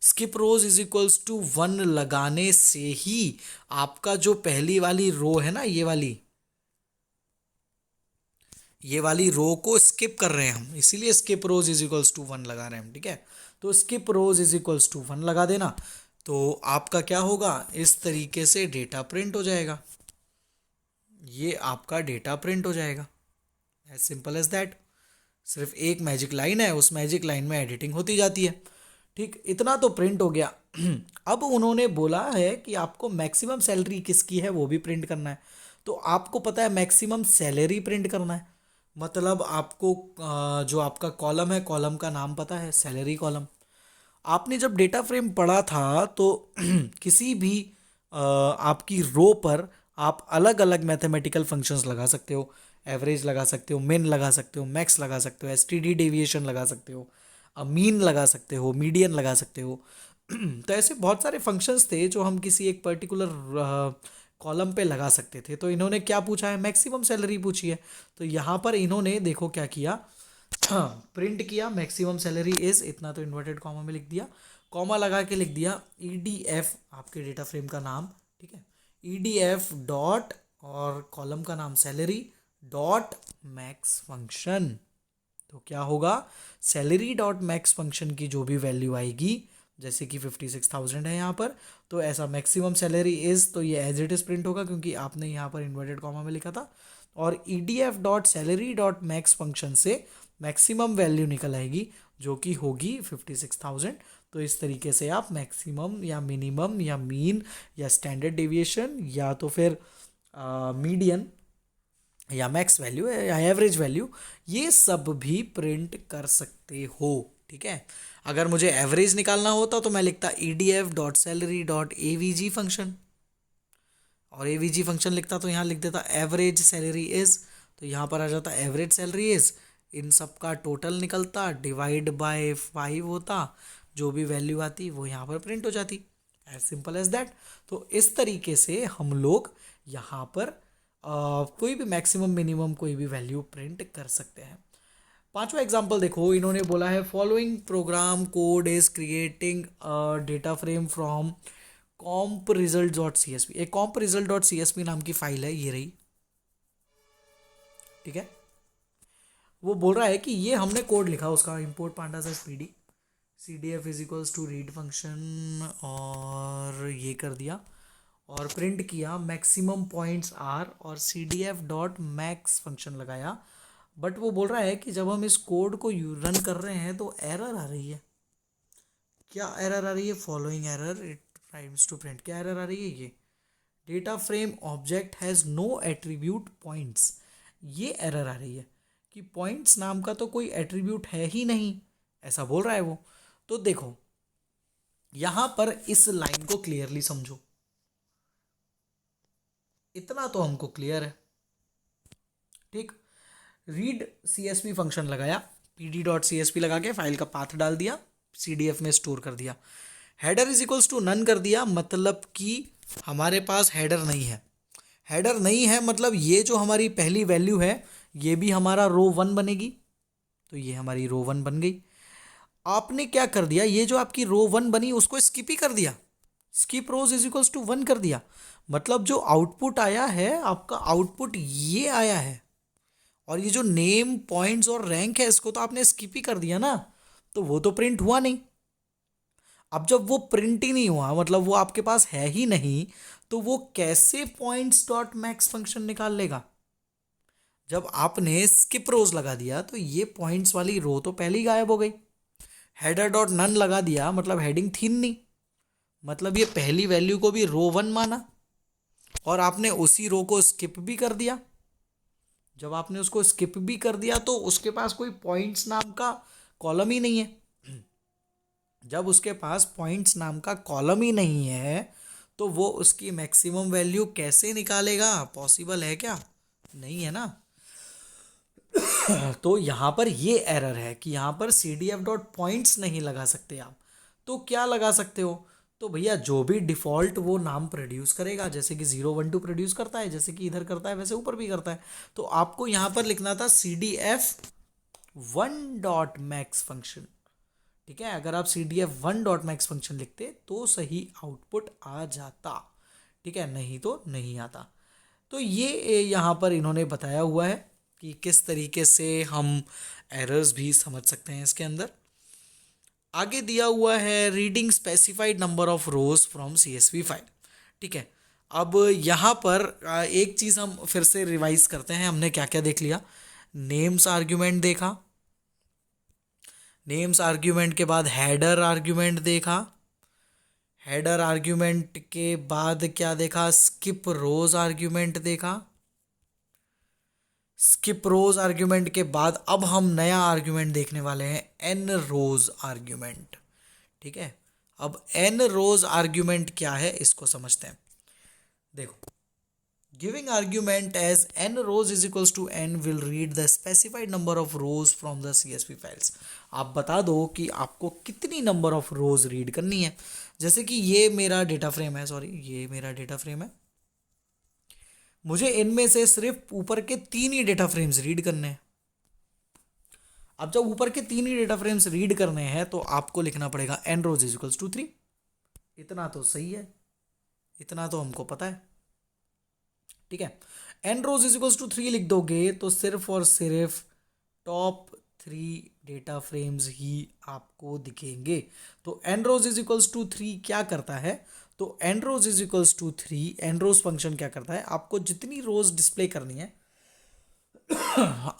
Skip rows is equals to 1 लगाने से ही आपका जो पहली वाली रो है ना, ये वाली रो को स्किप कर रहे हैं हम, इसीलिए skip rows is equals to 1 लगा रहे हैं हम। ठीक है, तो skip rows is equals to 1 लगा देना, तो आपका क्या होगा, इस तरीके से डेटा प्रिंट हो जाएगा। ये आपका डेटा प्रिंट हो जाएगा। As simple as that. सिर्फ एक मैजिक लाइन है, उस मैजिक लाइन में एडिटिंग होती जाती है। ठीक, इतना तो प्रिंट हो गया। अब उन्होंने बोला है कि आपको मैक्सिमम सैलरी किसकी है वो भी प्रिंट करना है। तो आपको पता है मैक्सिमम सैलरी प्रिंट करना है, मतलब आपको जो आपका कॉलम है, कॉलम का नाम पता है, सैलरी कॉलम। आपने जब डेटा फ्रेम पढ़ा था तो किसी भी आपकी रो पर आप अलग अलग मैथमेटिकल फंक्शंस लगा सकते हो। एवरेज लगा सकते हो, मिन लगा सकते हो, मैक्स लगा सकते हो, एसटीडी डेविएशन लगा सकते हो, मीन लगा सकते हो, मीडियन लगा सकते हो। तो ऐसे बहुत सारे फंक्शंस थे जो हम किसी एक पर्टिकुलर कॉलम पे लगा सकते थे। तो इन्होंने क्या पूछा है, मैक्सिमम सैलरी पूछी है। तो यहाँ पर इन्होंने देखो क्या किया, प्रिंट किया मैक्सिमम सैलरी इज, इतना तो इन्वर्टेड कॉमा में लिख दिया, कॉमा लगा के लिख दिया ईडीएफ, आपके डेटा फ्रेम का नाम, ठीक है, ईडीएफ डॉट और कॉलम का नाम सैलरी डॉट मैक्स फंक्शन। तो क्या होगा, सैलरी डॉट मैक्स फंक्शन की जो भी वैल्यू आएगी, जैसे कि 56,000 है यहाँ पर, तो ऐसा मैक्सिमम सैलरी इज, तो ये एज इट इज प्रिंट होगा क्योंकि आपने यहाँ पर इन्वर्टेड कॉमा में लिखा था। और E D F dot salary dot max function से मैक्सिमम वैल्यू निकल आएगी जो कि होगी 56,000। तो इस तरीके से आप मैक्सिमम या मिनिमम या मीन या स्टैंडर्ड डेविएशन या तो फिर मीडियन या मैक्स वैल्यू या एवरेज वैल्यू, ये सब भी प्रिंट कर सकते हो। ठीक है, अगर मुझे एवरेज निकालना होता तो मैं लिखता E D F dot salary dot A V ji function, और ए वी जी फंक्शन लिखता तो यहाँ लिख देता एवरेज सैलरी इज, तो यहाँ पर आ जाता एवरेज सैलरी इज, इन सब का टोटल निकलता, डिवाइड बाय 5 होता, जो भी वैल्यू आती वो यहाँ पर प्रिंट हो जाती। As simple as that. तो इस तरीके से हम लोग यहाँ पर कोई भी मैक्सिमम मिनिमम कोई भी वैल्यू प्रिंट कर सकते हैं। पांचवा एग्जांपल देखो, इन्होंने बोला है following program code is creating data frame from comp result dot C S V. एक comp result dot C S V नाम की फाइल है, ये रही। ठीक है, वो बोल रहा है कि ये हमने कोड लिखा उसका, import pandas as P D C D F is equals to read function, और ये कर दिया और प्रिंट किया मैक्सिमम पॉइंट्स आर, और C D F dot max function लगाया। बट वो बोल रहा है कि जब हम इस कोड को रन कर रहे हैं तो एरर आ रही है। क्या एरर आ रही है, following error it times to print, क्या एरर आ रही है, ये data frame object has no attribute points, ये एरर आ रही है कि पॉइंट्स नाम का तो कोई एट्रीब्यूट है ही नहीं, ऐसा बोल रहा है वो। तो देखो यहां पर इस लाइन को क्लियरली समझो, इतना तो हमको क्लियर है। ठीक, read C S V function लगाया, P D dot C S V लगा के फाइल का पाथ डाल दिया, सी डी एफ में स्टोर कर दिया, header is equals to none कर दिया, मतलब कि हमारे पास हेडर नहीं है। हेडर नहीं है मतलब ये जो हमारी पहली वैल्यू है ये भी हमारा रो 1 बनेगी, तो ये हमारी रो 1 बन गई। आपने क्या कर दिया, ये जो आपकी रो 1 बनी उसको स्किप ही कर दिया, skip rows is equals to 1 कर दिया, मतलब जो आउटपुट आया है आपका आउटपुट ये आया है, और ये जो नेम पॉइंट्स और रैंक है इसको तो आपने स्किप ही कर दिया ना, तो वो तो प्रिंट हुआ नहीं। अब जब वो प्रिंट ही नहीं हुआ मतलब वो आपके पास है ही नहीं, तो वो कैसे पॉइंट्स डॉट मैक्स फंक्शन निकाल लेगा। जब आपने स्किप रोज लगा दिया तो ये पॉइंट्स वाली रो तो पहले ही गायब हो गई। हेडर डॉट नन लगा दिया मतलब हेडिंग थी नहीं, मतलब ये पहली वैल्यू को भी रो 1 माना, और आपने उसी रो को स्किप भी कर दिया। जब आपने उसको स्किप भी कर दिया तो उसके पास कोई पॉइंट्स नाम का कॉलम ही नहीं है। जब उसके पास पॉइंट्स नाम का कॉलम ही नहीं है तो वो उसकी मैक्सिमम वैल्यू कैसे निकालेगा, पॉसिबल है क्या, नहीं है ना। तो यहाँ पर ये एरर है कि यहाँ पर C D F dot points नहीं लगा सकते आप, तो क्या लगा सकते हो, तो भैया जो भी डिफ़ॉल्ट वो नाम प्रोड्यूस करेगा, जैसे कि 012 प्रोड्यूस करता है, जैसे कि इधर करता है वैसे ऊपर भी करता है, तो आपको यहाँ पर लिखना था C D F 1 dot max function. ठीक है, अगर आप C D F 1 dot max function लिखते तो सही आउटपुट आ जाता, ठीक है, नहीं तो नहीं आता। तो ये यहाँ पर इन्होंने बताया हुआ है कि किस तरीके से हम एरर्स भी समझ सकते हैं इसके अंदर। आगे दिया हुआ है reading specified number of rows from C S V file. ठीक है, अब यहाँ पर एक चीज़ हम फिर से रिवाइज करते हैं। हमने क्या क्या देख लिया? नेम्स आर्ग्यूमेंट देखा, नेम्स आर्ग्यूमेंट के बाद हेडर आर्ग्यूमेंट देखा, हेडर आर्ग्यूमेंट के बाद क्या देखा? स्किप रोज आर्ग्यूमेंट देखा, स्किप रोज आर्ग्यूमेंट के बाद अब हम नया आर्ग्यूमेंट देखने वाले हैं, एन रोज आर्ग्यूमेंट। ठीक है, अब एन रोज आर्ग्यूमेंट क्या है इसको समझते हैं। देखो, giving argument as n rows is equals to n will read the specified number of rows from the CSV files। आप बता दो कि आपको कितनी नंबर ऑफ रोज रीड करनी है। जैसे कि ये मेरा डेटा फ्रेम है, सॉरी ये मेरा डेटा फ्रेम है, मुझे इनमें से सिर्फ ऊपर के 3 ही डेटा फ्रेम्स रीड करने हैं। अब जब ऊपर के 3 ही डेटा फ्रेम्स रीड करने हैं तो आपको लिखना पड़ेगा n rows is equals to 3। इतना तो सही है, इतना तो हमको पता है। ठीक है, N rows is equals to 3 लिख दोगे तो सिर्फ और सिर्फ टॉप 3 डेटा फ्रेम्स ही आपको दिखेंगे। तो N rows is equals to 3 क्या करता है? तो N rows is equals to 3, N rows function क्या करता है? आपको जितनी रोज डिस्प्ले करनी है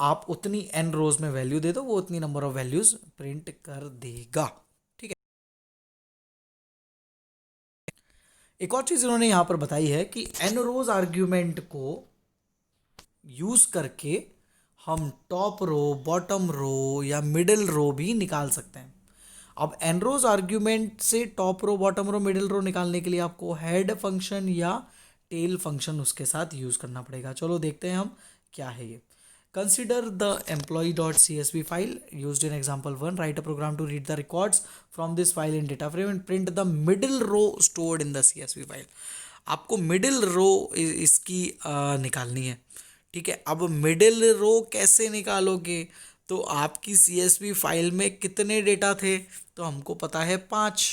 आप उतनी एन रोज में वैल्यू दे दो, वो उतनी नंबर ऑफ वैल्यूज प्रिंट कर देगा। ठीक है, एक और चीज इन्होंने यहां पर बताई है कि एन रोज आर्ग्यूमेंट को यूज करके हम टॉप रो, बॉटम रो या मिडिल रो भी निकाल सकते हैं। अब एन रोज आर्ग्यूमेंट से top row, bottom row, middle row निकालने के लिए आपको हेड फंक्शन या टेल फंक्शन उसके साथ यूज करना पड़ेगा। चलो देखते हैं हम क्या है ये। Consider the employee.csv file used in example 1. Write a program to read the records from this file in data frame and print the middle row stored in the CSV file। आपको मिडिल रो इसकी निकालनी है। ठीक है, अब middle रो कैसे निकालोगे? तो आपकी CSV फाइल में कितने डेटा थे? तो हमको पता है 5।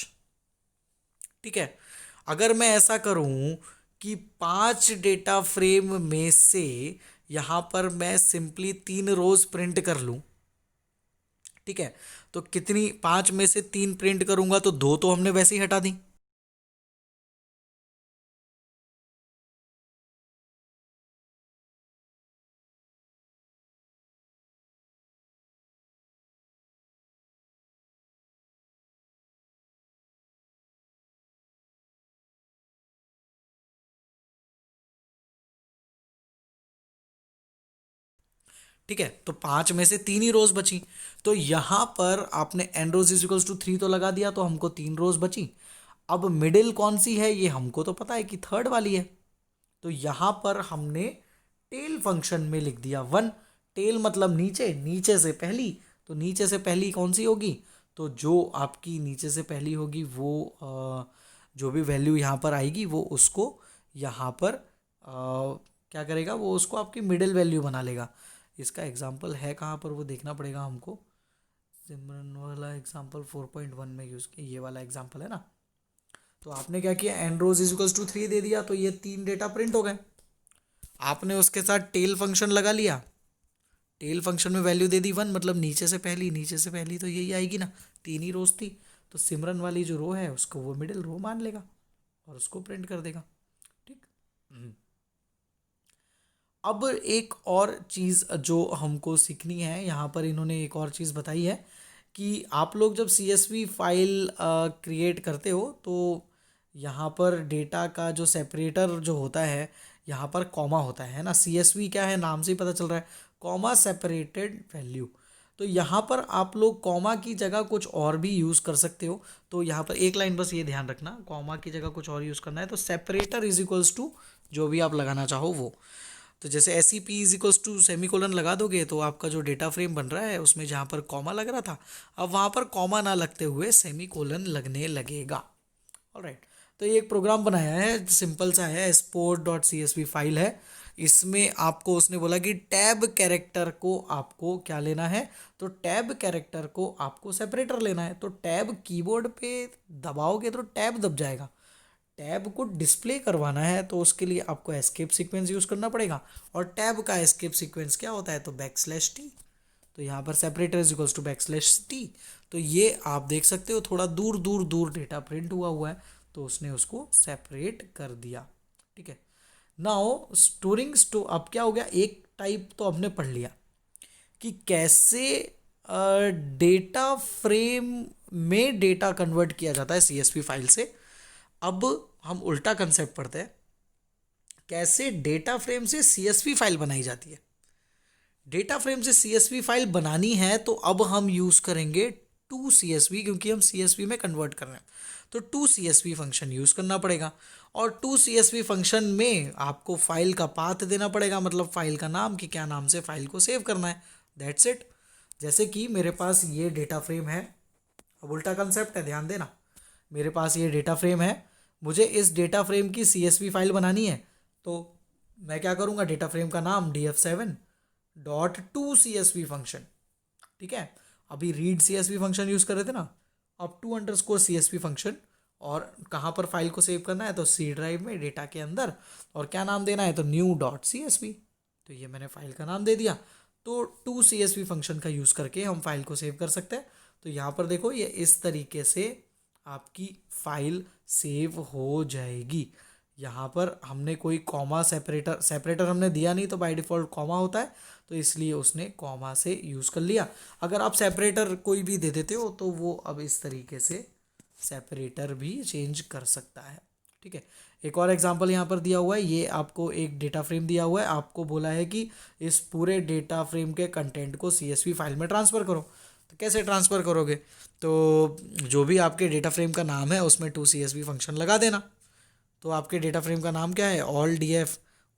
ठीक है, अगर मैं ऐसा करूं कि 5 डेटा फ्रेम में से यहां पर मैं सिंपली 3 रोज प्रिंट कर लूं, ठीक है, तो कितनी? 5 में से 3 प्रिंट करूंगा तो 2 तो हमने वैसे ही हटा दी। ठीक है, तो 5 में से 3 ही रोज बची। तो यहां पर आपने N rows is equals to 3 तो लगा दिया, तो हमको 3 रोज बची। अब मिडिल कौन सी है ये हमको तो पता है कि थर्ड वाली है। तो यहां पर हमने टेल फंक्शन में लिख दिया 1। टेल मतलब नीचे, नीचे से पहली। तो नीचे से पहली कौन सी होगी? तो जो आपकी नीचे से पहली होगी वो जो भी वैल्यू यहाँ पर आएगी वो उसको यहाँ पर क्या करेगा? वो उसको आपकी मिडिल वैल्यू बना लेगा। इसका एग्जाम्पल है कहाँ पर वो देखना पड़ेगा हमको। सिमरन वाला एग्जाम्पल 4.1 में यूज़ किया, ये वाला एग्जाम्पल है ना। तो आपने क्या किया? N rows is equals to 3 दे दिया, तो ये 3 डेटा प्रिंट हो गए। आपने उसके साथ टेल फंक्शन लगा लिया, टेल फंक्शन में वैल्यू दे दी 1, मतलब नीचे से पहली, नीचे से पहली तो यही आएगी ना, 3 ही रोज थी। तो सिमरन वाली जो रो है उसको वो मिडिल रो मान लेगा और उसको प्रिंट कर देगा। ठीक। अब एक और चीज़ जो हमको सीखनी है, यहाँ पर इन्होंने एक और चीज़ बताई है कि आप लोग जब CSV फाइल क्रिएट करते हो तो यहाँ पर डेटा का जो सेपरेटर जो होता है, यहाँ पर कॉमा होता है ना। CSV क्या है, नाम से ही पता चल रहा है, कॉमा सेपरेटेड वैल्यू। तो यहाँ पर आप लोग कॉमा की जगह कुछ और भी यूज़ कर सकते हो। तो यहाँ पर एक लाइन बस ये ध्यान रखना, कॉमा की जगह कुछ और यूज़ करना है तो सेपरेटर इज इक्वल्स टू जो भी आप लगाना चाहो वो। तो जैसे S C P is equals to semicolon लगा दोगे तो आपका जो डेटा फ्रेम बन रहा है उसमें जहाँ पर कॉमा लग रहा था, अब वहाँ पर कॉमा ना लगते हुए सेमी कोलन लगने लगेगा। ऑलराइट, तो ये एक प्रोग्राम बनाया है, सिंपल सा है, export.csv फाइल है। इसमें आपको उसने बोला कि टैब कैरेक्टर को आपको क्या लेना है? तो टैब कैरेक्टर को आपको सेपरेटर लेना है। तो टैब कीबोर्ड पे दबाओगे तो टैब दब जाएगा। टैब को डिस्प्ले करवाना है तो उसके लिए आपको एस्केप सीक्वेंस यूज़ करना पड़ेगा। और टैब का एस्केप सीक्वेंस क्या होता है? तो _t। तो यहाँ पर separator is equals to _t। तो ये आप देख सकते हो थोड़ा दूर दूर दूर डेटा प्रिंट हुआ है तो उसने उसको सेपरेट कर दिया। ठीक है। नाउ स्टोरिंग अब क्या हो गया, एक टाइप तो हमने पढ़ लिया कि कैसे डेटा फ्रेम में डेटा कन्वर्ट किया जाता है सीएसवी फाइल से। अब हम उल्टा कंसेप्ट पढ़ते हैं, कैसे डेटा फ्रेम से सीएसवी फाइल बनाई जाती है। डेटा फ्रेम से सीएसवी फाइल बनानी है तो अब हम यूज करेंगे टू सीएसवी, क्योंकि हम सीएसवी में कन्वर्ट कर रहे हैं तो टू सीएसवी फंक्शन यूज करना पड़ेगा। और टू सीएसवी फंक्शन में आपको फाइल का पाथ देना पड़ेगा, मतलब फाइल का नाम कि क्या नाम से फाइल को सेव करना है, दैट्स इट। जैसे कि मेरे पास ये डेटा फ्रेम है, अब उल्टा कंसेप्ट है, ध्यान देना। मेरे पास ये डेटा फ्रेम है, मुझे इस डेटा फ्रेम की सीएसवी फाइल बनानी है, तो मैं क्या करूँगा, डेटा फ्रेम का नाम df7.toCSV फंक्शन, ठीक है। अभी रीड CSV फंक्शन यूज़ कर रहे थे ना, अब to_CSV फंक्शन, और कहाँ पर फाइल को सेव करना है तो सी ड्राइव में डेटा के अंदर, और क्या नाम देना है तो new.csv, तो ये मैंने फाइल का नाम दे दिया। तो to_CSV फंक्शन का यूज़ करके हम फाइल को सेव कर सकते हैं। तो यहाँ पर देखो ये इस तरीके से आपकी फाइल सेव हो जाएगी। यहाँ पर हमने कोई कॉमा सेपरेटर हमने दिया नहीं, तो बाय डिफ़ॉल्ट कॉमा होता है, तो इसलिए उसने कॉमा से यूज़ कर लिया। अगर आप सेपरेटर कोई भी दे देते हो तो वो अब इस तरीके से सेपरेटर भी चेंज कर सकता है, ठीक है। एक और एग्जांपल यहाँ पर दिया हुआ है, ये आपको एक डेटा फ्रेम दिया हुआ है, आपको बोला है कि इस पूरे डेटा फ्रेम के कंटेंट को CSV फाइल में ट्रांसफ़र करो। तो कैसे ट्रांसफ़र करोगे, तो जो भी आपके डेटा फ्रेम का नाम है उसमें to_CSV फंक्शन लगा देना। तो आपके डेटा फ्रेम का नाम क्या है, ऑल DF,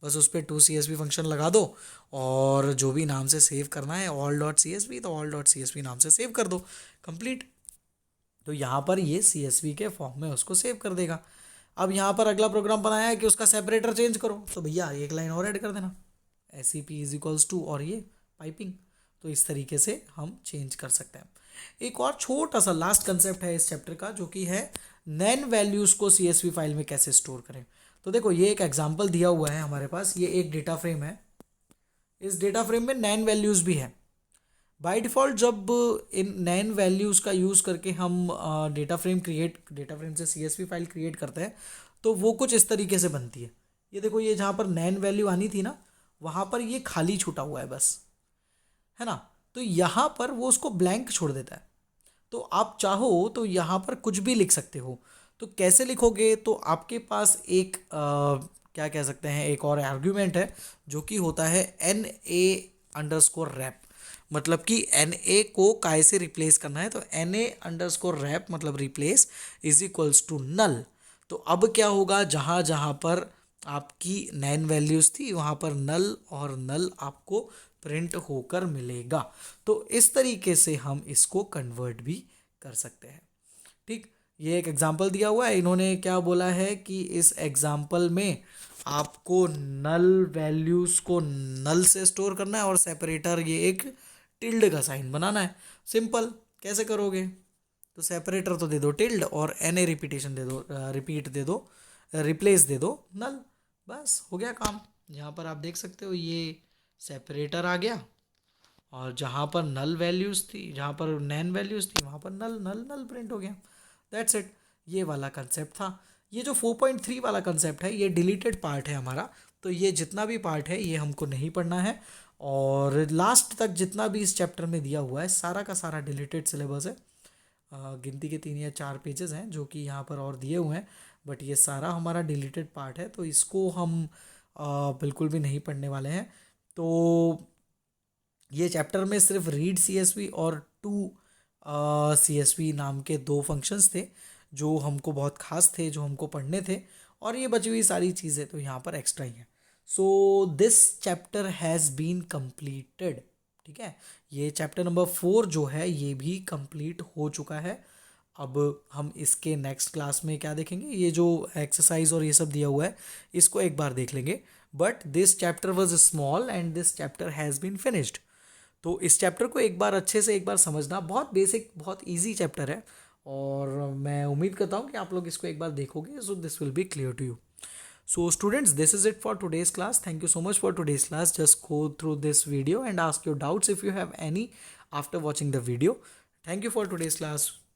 बस उस पर to_CSV फंक्शन लगा दो, और जो भी नाम से सेव करना है all.csv, तो all.csv नाम से सेव कर दो, कंप्लीट। तो यहाँ पर ये CSV के फॉर्म में उसको सेव कर देगा। अब यहाँ पर अगला प्रोग्राम बनाया है कि उसका सेपरेटर चेंज करो, तो भैया एक लाइन और ऐड कर देना, SCP = और ये पाइपिंग। तो इस तरीके से हम चेंज कर सकते हैं। एक और छोटा सा लास्ट कंसेप्ट है इस चैप्टर का, जो कि है नैन वैल्यूज़ को CSV फाइल में कैसे स्टोर करें। तो देखो ये एक एग्जांपल दिया हुआ है हमारे पास, ये एक डेटा फ्रेम है, इस डेटा फ्रेम में नैन वैल्यूज़ भी है। बाय डिफ़ॉल्ट जब इन नैन वैल्यूज़ का यूज़ करके हम डेटा फ्रेम से CSV फाइल क्रिएट करते हैं, तो वो कुछ इस तरीके से बनती है। ये देखो, ये जहाँ पर नैन वैल्यू आनी थी ना, वहाँ पर ये खाली छूटा हुआ है बस, है ना। तो यहाँ पर वो उसको ब्लैंक छोड़ देता है। तो आप चाहो तो यहाँ पर कुछ भी लिख सकते हो। तो कैसे लिखोगे, तो आपके पास एक क्या कह सकते हैं, एक और आर्ग्यूमेंट है जो कि होता है NA_wrap, मतलब कि NA को काय से रिप्लेस करना है, तो NA_wrap मतलब रिप्लेस = नल। तो अब क्या होगा, जहाँ जहाँ पर आपकी नैन वैल्यूज़ थी वहाँ पर नल और नल आपको प्रिंट होकर मिलेगा। तो इस तरीके से हम इसको कन्वर्ट भी कर सकते हैं, ठीक। ये एक एग्जांपल दिया हुआ है, इन्होंने क्या बोला है कि इस एग्जांपल में आपको नल वैल्यूज़ को नल से स्टोर करना है, और सेपरेटर ये एक टिल्ड का साइन बनाना है। सिंपल, कैसे करोगे, तो सेपरेटर तो दे दो टिल्ड, और NA रिपीटेशन दे दो, रिपीट दे दो, रिप्लेस दे दो नल, बस हो गया काम। यहाँ पर आप देख सकते हो ये सेपरेटर आ गया, और जहाँ पर नल वैल्यूज़ थी, जहाँ पर नैन वैल्यूज़ थी, वहाँ पर नल नल नल प्रिंट हो गया, दैट्स इट। ये वाला कंसेप्ट था। ये जो 4.3 वाला कंसेप्ट है ये डिलीटेड पार्ट है हमारा, तो ये जितना भी पार्ट है ये हमको नहीं पढ़ना है, और लास्ट तक जितना भी इस चैप्टर में दिया हुआ है सारा का सारा डिलीटेड सिलेबस है। गिनती के 3 या 4 पेजेस हैं जो कि यहाँ पर और दिए हुए हैं, बट ये सारा हमारा डिलीटेड पार्ट है, तो इसको हम बिल्कुल भी नहीं पढ़ने वाले हैं। तो ये चैप्टर में सिर्फ रीड CSV और to_CSV नाम के 2 फंक्शंस थे जो हमको बहुत खास थे, जो हमको पढ़ने थे, और ये बची हुई सारी चीज़ें तो यहाँ पर एक्स्ट्रा ही हैं। So this chapter has been completed, ठीक है। ये चैप्टर नंबर 4 जो है ये भी कंप्लीट हो चुका है। अब हम इसके नेक्स्ट क्लास में क्या देखेंगे, ये जो एक्सरसाइज और ये सब दिया हुआ है इसको एक बार देख लेंगे। But this chapter was small and this chapter has been finished. तो इस चैप्टर को एक बार अच्छे से एक बार समझना, बहुत बेसिक बहुत इजी चैप्टर है, और मैं उम्मीद करता हूँ कि आप लोग इसको एक बार देखोगे, so this will be clear to you. So students, this is it for today's class. Thank you so much for today's class. Just go through this video and ask your doubts if you have any after watching the video. Thank you for today's class.